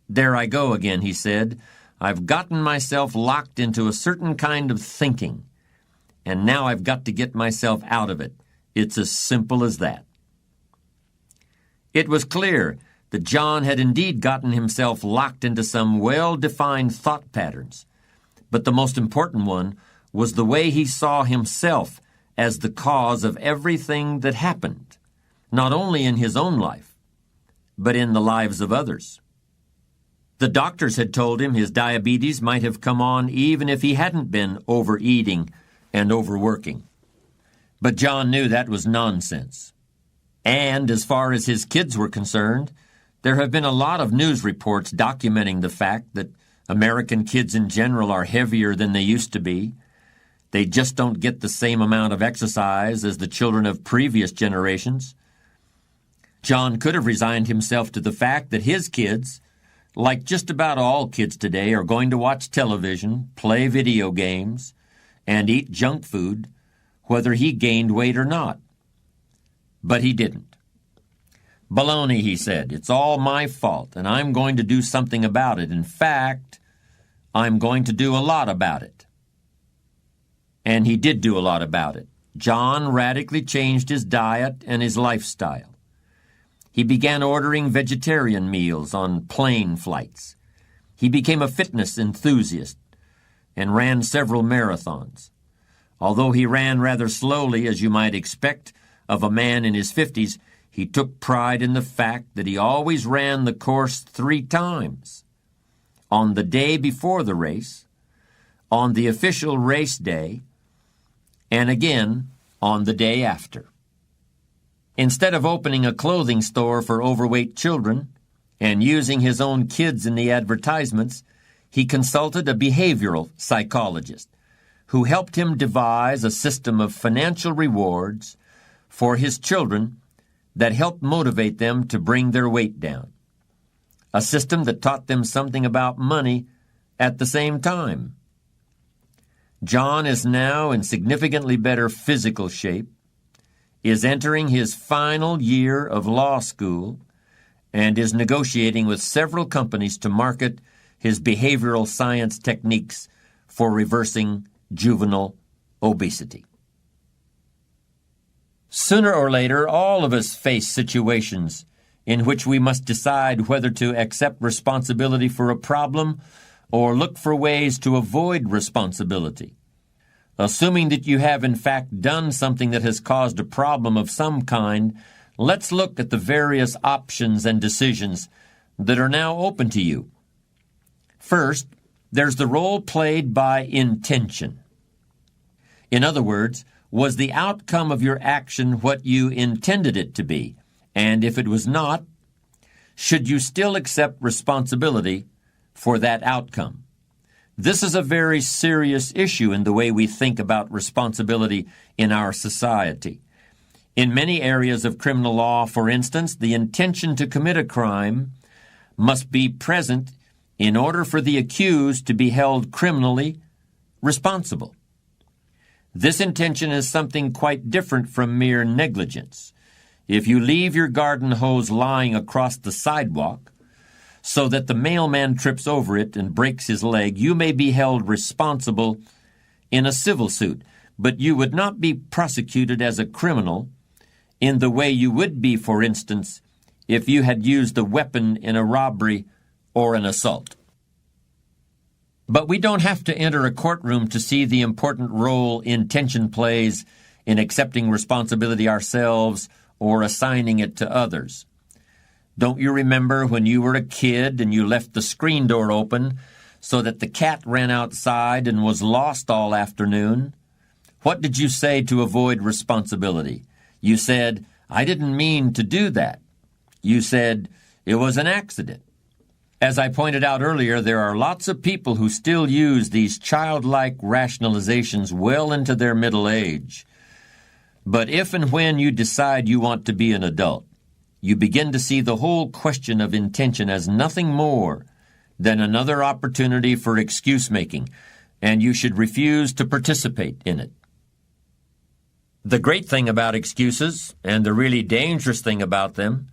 There I go again, he said. I've gotten myself locked into a certain kind of thinking, and now I've got to get myself out of it. It's as simple as that. It was clear that John had indeed gotten himself locked into some well-defined thought patterns, but the most important one was the way he saw himself as the cause of everything that happened, not only in his own life, but in the lives of others. The doctors had told him his diabetes might have come on even if he hadn't been overeating and overworking. But John knew that was nonsense. And as far as his kids were concerned, there have been a lot of news reports documenting the fact that American kids in general are heavier than they used to be. They just don't get the same amount of exercise as the children of previous generations. John could have resigned himself to the fact that his kids, like just about all kids today, are going to watch television, play video games, and eat junk food, whether he gained weight or not. But he didn't. "Baloney," he said. "It's all my fault, and I'm going to do something about it. In fact, I'm going to do a lot about it." And he did do a lot about it. John radically changed his diet and his lifestyle. He began ordering vegetarian meals on plane flights. He became a fitness enthusiast and ran several marathons. Although he ran rather slowly, as you might expect of a man in his 50s, he took pride in the fact that he always ran the course 3 times: on the day before the race, on the official race day, and again on the day after. Instead of opening a clothing store for overweight children and using his own kids in the advertisements, he consulted a behavioral psychologist who helped him devise a system of financial rewards for his children that helped motivate them to bring their weight down. A system that taught them something about money at the same time. John is now in significantly better physical shape, is entering his final year of law school, and is negotiating with several companies to market his behavioral science techniques for reversing juvenile obesity. Sooner or later, all of us face situations in which we must decide whether to accept responsibility for a problem or look for ways to avoid responsibility. Assuming that you have in fact done something that has caused a problem of some kind, let's look at the various options and decisions that are now open to you. First, there's the role played by intention. In other words, was the outcome of your action what you intended it to be? And if it was not, should you still accept responsibility for that outcome? This is a very serious issue in the way we think about responsibility in our society. In many areas of criminal law, for instance, the intention to commit a crime must be present in order for the accused to be held criminally responsible. This intention is something quite different from mere negligence. If you leave your garden hose lying across the sidewalk so that the mailman trips over it and breaks his leg, you may be held responsible in a civil suit, but you would not be prosecuted as a criminal in the way you would be, for instance, if you had used a weapon in a robbery or an assault. But we don't have to enter a courtroom to see the important role intention plays in accepting responsibility ourselves or assigning it to others. Don't you remember when you were a kid and you left the screen door open so that the cat ran outside and was lost all afternoon? What did you say to avoid responsibility? You said, "I didn't mean to do that." You said, "It was an accident." As I pointed out earlier, there are lots of people who still use these childlike rationalizations well into their middle age. But if and when you decide you want to be an adult, you begin to see the whole question of intention as nothing more than another opportunity for excuse-making, and you should refuse to participate in it. The great thing about excuses, and the really dangerous thing about them,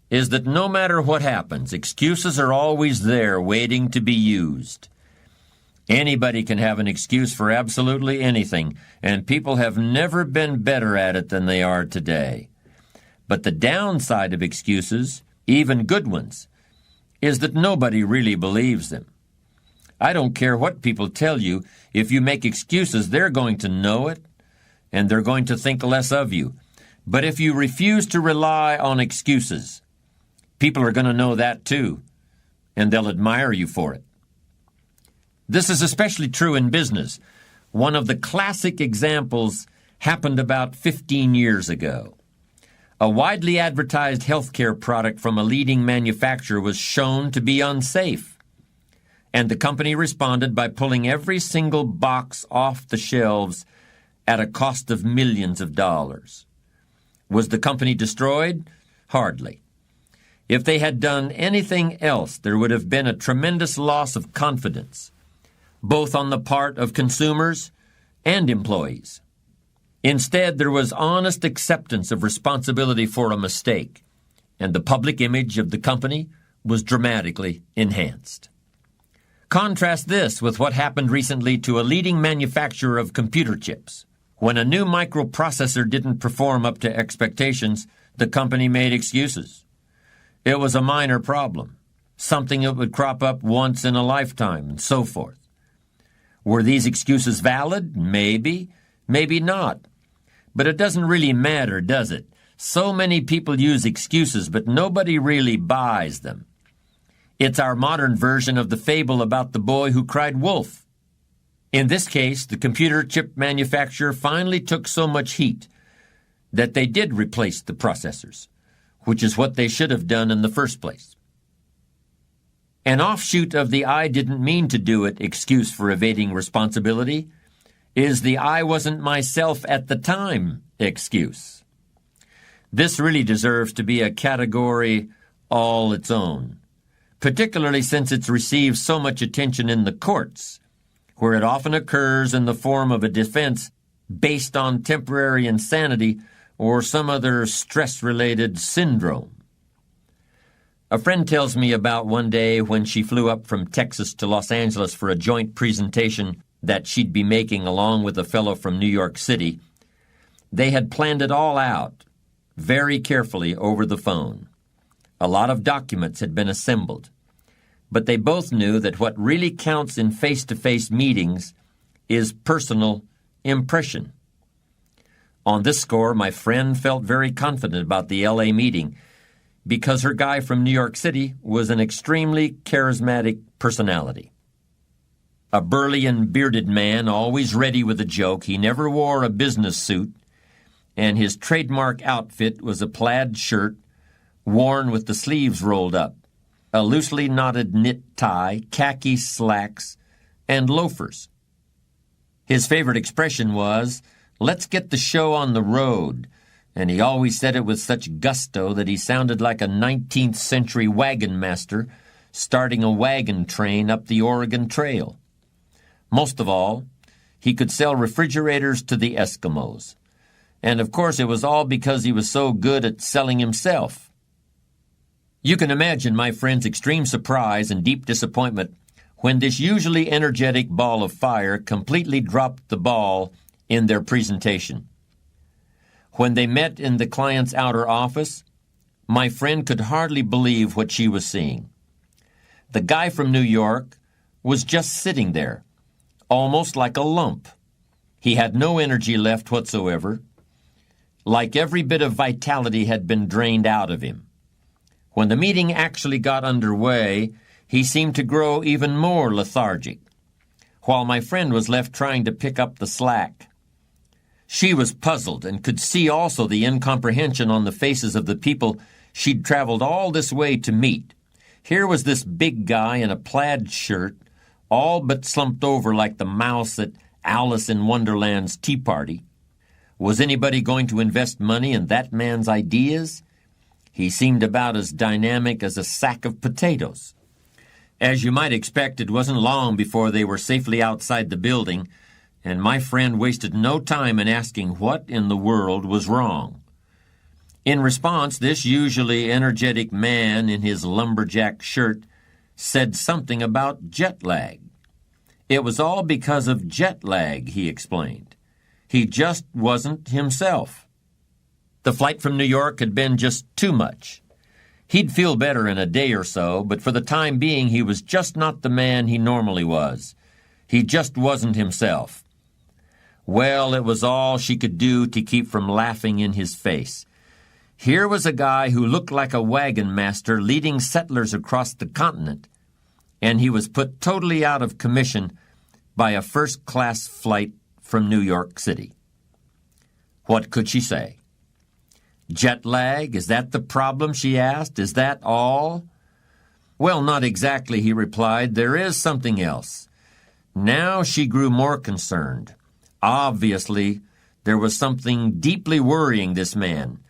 is that no matter what happens, excuses are always there waiting to be used. Anybody can have an excuse for absolutely anything, and people have never been better at it than they are today. But the downside of excuses, even good ones, is that nobody really believes them. I don't care what people tell you. If you make excuses, they're going to know it, and they're going to think less of you. But if you refuse to rely on excuses, people are going to know that too, and they'll admire you for it. This is especially true in business. One of the classic examples happened about 15 years ago. A widely advertised healthcare product from a leading manufacturer was shown to be unsafe, and the company responded by pulling every single box off the shelves at a cost of millions of dollars. Was the company destroyed? Hardly. If they had done anything else, there would have been a tremendous loss of confidence, both on the part of consumers and employees. Instead, there was honest acceptance of responsibility for a mistake, and the public image of the company was dramatically enhanced. Contrast this with what happened recently to a leading manufacturer of computer chips. When a new microprocessor didn't perform up to expectations, the company made excuses. It was a minor problem, something that would crop up once in a lifetime, and so forth. Were these excuses valid? Maybe, maybe not. But it doesn't really matter, does it? So many people use excuses, but nobody really buys them. It's our modern version of the fable about the boy who cried wolf. In this case, the computer chip manufacturer finally took so much heat that they did replace the processors, which is what they should have done in the first place. An offshoot of the "I didn't mean to do it" excuse for evading responsibility is the "I wasn't myself at the time" excuse. This really deserves to be a category all its own, particularly since it's received so much attention in the courts, where it often occurs in the form of a defense based on temporary insanity or some other stress-related syndrome. A friend tells me about one day when she flew up from Texas to Los Angeles for a joint presentation that she'd be making along with a fellow from New York City. They had planned it all out very carefully over the phone. A lot of documents had been assembled, but they both knew that what really counts in face-to-face meetings is personal impression. On this score, my friend felt very confident about the L.A. meeting because her guy from New York City was an extremely charismatic personality. A burly and bearded man, always ready with a joke. He never wore a business suit, and his trademark outfit was a plaid shirt worn with the sleeves rolled up, a loosely knotted knit tie, khaki slacks, and loafers. His favorite expression was, "Let's get the show on the road," and he always said it with such gusto that he sounded like a 19th century wagon master starting a wagon train up the Oregon Trail. Most of all, he could sell refrigerators to the Eskimos. And of course it was all because he was so good at selling himself. You can imagine my friend's extreme surprise and deep disappointment when this usually energetic ball of fire completely dropped the ball in their presentation. When they met in the client's outer office, my friend could hardly believe what she was seeing. The guy from New York was just sitting there, almost like a lump. He had no energy left whatsoever, like every bit of vitality had been drained out of him. When the meeting actually got underway, he seemed to grow even more lethargic, while my friend was left trying to pick up the slack. She was puzzled and could see also the incomprehension on the faces of the people she'd traveled all this way to meet. Here was this big guy in a plaid shirt, all but slumped over like the mouse at Alice in Wonderland's tea party. Was anybody going to invest money in that man's ideas? He seemed about as dynamic as a sack of potatoes. As you might expect, it wasn't long before they were safely outside the building, and my friend wasted no time in asking what in the world was wrong. In response, this usually energetic man in his lumberjack shirt said something about jet lag. It was all because of jet lag, he explained. He just wasn't himself. The flight from New York had been just too much. He'd feel better in a day or so, but for the time being he was just not the man he normally was. He just wasn't himself. Well, it was all she could do to keep from laughing in his face. Here was a guy who looked like a wagon master leading settlers across the continent, and he was put totally out of commission by a first-class flight from New York City. What could she say? Jet lag, is that the problem, she asked? Is that all? Well, not exactly, he replied. There is something else. Now she grew more concerned. Obviously, there was something deeply worrying this man.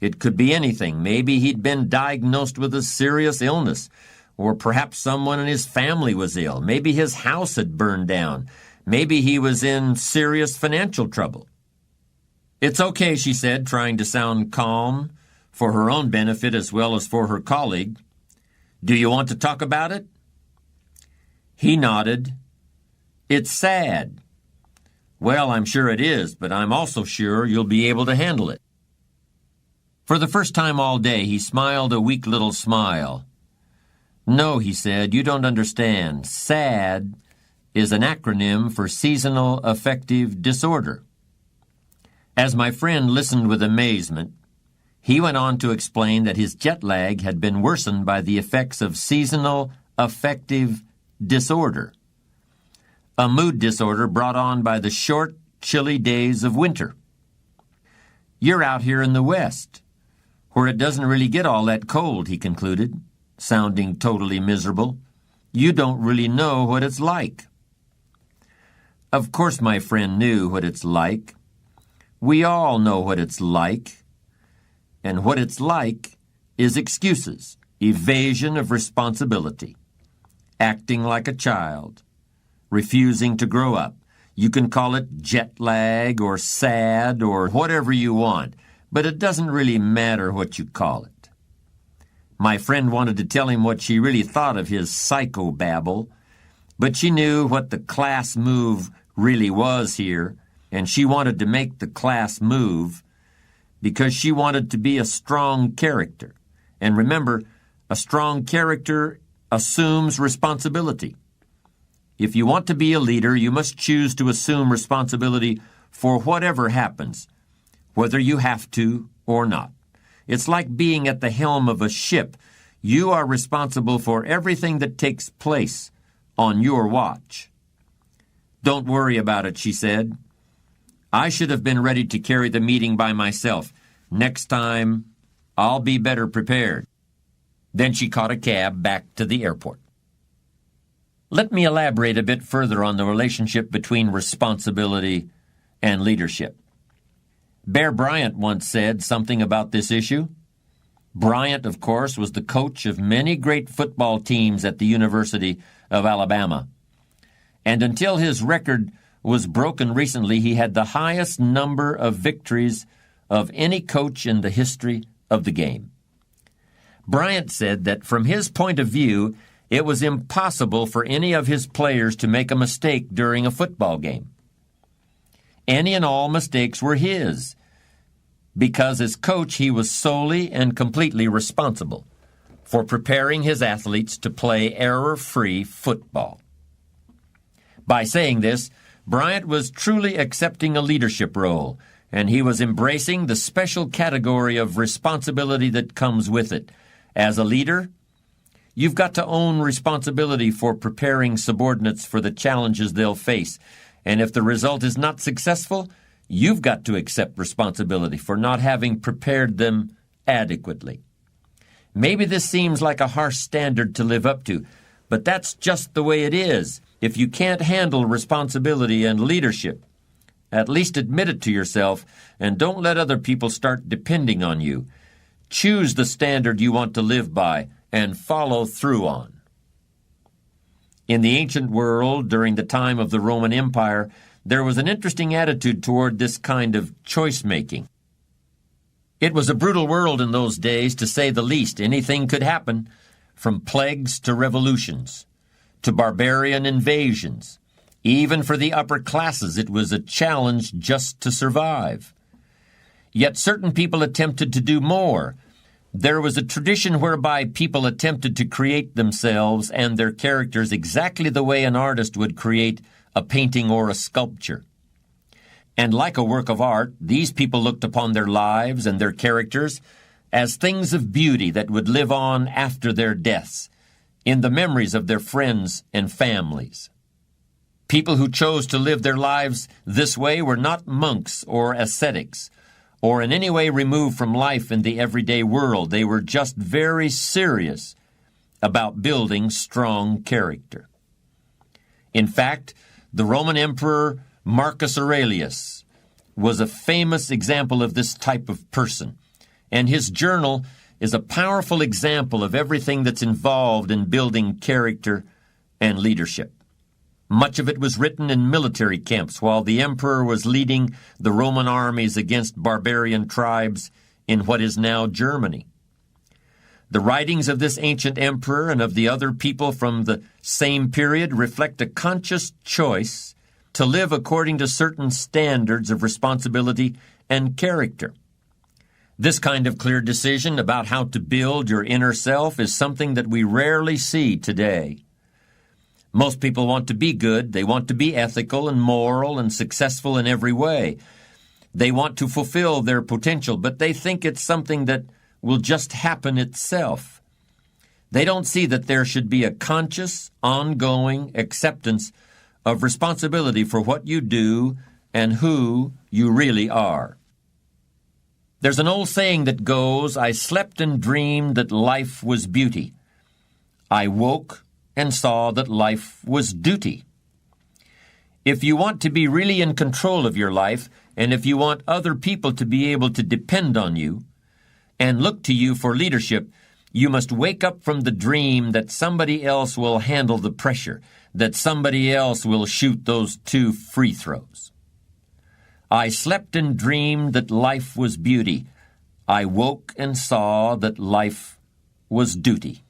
It could be anything. Maybe he'd been diagnosed with a serious illness, or perhaps someone in his family was ill. Maybe his house had burned down. Maybe he was in serious financial trouble. "It's okay," she said, trying to sound calm for her own benefit as well as for her colleague. "Do you want to talk about it?" He nodded. "It's sad." "Well, I'm sure it is, but I'm also sure you'll be able to handle it." For the first time all day, he smiled a weak little smile. "No," he said, "you don't understand. SAD is an acronym for Seasonal Affective Disorder." As my friend listened with amazement, he went on to explain that his jet lag had been worsened by the effects of seasonal affective disorder, a mood disorder brought on by the short, chilly days of winter. "You're out here in the West, where it doesn't really get all that cold," he concluded, sounding totally miserable. "You don't really know what it's like." Of course my friend knew what it's like. We all know what it's like. And what it's like is excuses, evasion of responsibility, acting like a child, refusing to grow up. You can call it jet lag or sad or whatever you want, but it doesn't really matter what you call it. My friend wanted to tell him what she really thought of his psychobabble, but she knew what the class move really was here, and she wanted to make the class move because she wanted to be a strong character. And remember, a strong character assumes responsibility. If you want to be a leader, you must choose to assume responsibility for whatever happens, whether you have to or not. It's like being at the helm of a ship. You are responsible for everything that takes place on your watch. "Don't worry about it," she said. "I should have been ready to carry the meeting by myself. Next time, I'll be better prepared." Then she caught a cab back to the airport. Let me elaborate a bit further on the relationship between responsibility and leadership. Bear Bryant once said something about this issue. Bryant, of course, was the coach of many great football teams at the University of Alabama. And until his record was broken recently, he had the highest number of victories of any coach in the history of the game. Bryant said that from his point of view, it was impossible for any of his players to make a mistake during a football game. Any and all mistakes were his, because as coach he was solely and completely responsible for preparing his athletes to play error-free football. By saying this, Bryant was truly accepting a leadership role, and he was embracing the special category of responsibility that comes with it. As a leader, you've got to own responsibility for preparing subordinates for the challenges they'll face. And if the result is not successful, you've got to accept responsibility for not having prepared them adequately. Maybe this seems like a harsh standard to live up to, but that's just the way it is. If you can't handle responsibility and leadership, at least admit it to yourself and don't let other people start depending on you. Choose the standard you want to live by and follow through on. In the ancient world, during the time of the Roman Empire, there was an interesting attitude toward this kind of choice-making. It was a brutal world in those days, to say the least. Anything could happen, from plagues to revolutions, to barbarian invasions. Even for the upper classes, it was a challenge just to survive. Yet certain people attempted to do more. There was a tradition whereby people attempted to create themselves and their characters exactly the way an artist would create a painting or a sculpture. And like a work of art, these people looked upon their lives and their characters as things of beauty that would live on after their deaths, in the memories of their friends and families. People who chose to live their lives this way were not monks or ascetics, or in any way removed from life in the everyday world. They were just very serious about building strong character. In fact, the Roman Emperor Marcus Aurelius was a famous example of this type of person, and his journal is a powerful example of everything that's involved in building character and leadership. Much of it was written in military camps while the emperor was leading the Roman armies against barbarian tribes in what is now Germany. The writings of this ancient emperor and of the other people from the same period reflect a conscious choice to live according to certain standards of responsibility and character. This kind of clear decision about how to build your inner self is something that we rarely see today. Most people want to be good. They want to be ethical and moral and successful in every way. They want to fulfill their potential, but they think it's something that will just happen itself. They don't see that there should be a conscious, ongoing acceptance of responsibility for what you do and who you really are. There's an old saying that goes, "I slept and dreamed that life was beauty. I woke and saw that life was duty." If you want to be really in control of your life, and if you want other people to be able to depend on you and look to you for leadership, you must wake up from the dream that somebody else will handle the pressure, that somebody else will shoot those 2 free throws. I slept and dreamed that life was beauty. I woke and saw that life was duty.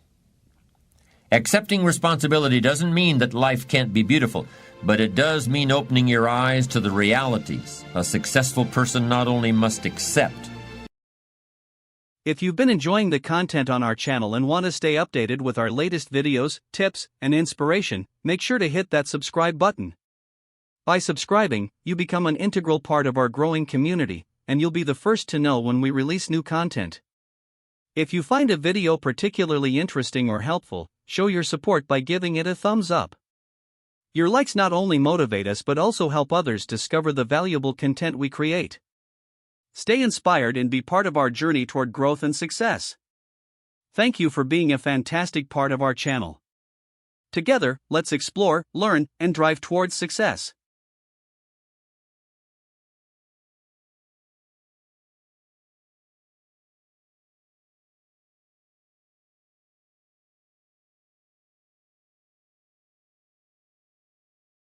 Accepting responsibility doesn't mean that life can't be beautiful, but it does mean opening your eyes to the realities a successful person not only must accept. If you've been enjoying the content on our channel and want to stay updated with our latest videos, tips, and inspiration, make sure to hit that subscribe button. By subscribing, you become an integral part of our growing community, and you'll be the first to know when we release new content. If you find a video particularly interesting or helpful, show your support by giving it a thumbs up. Your likes not only motivate us but also help others discover the valuable content we create. Stay inspired and be part of our journey toward growth and success. Thank you for being a fantastic part of our channel. Together, let's explore, learn, and drive towards success.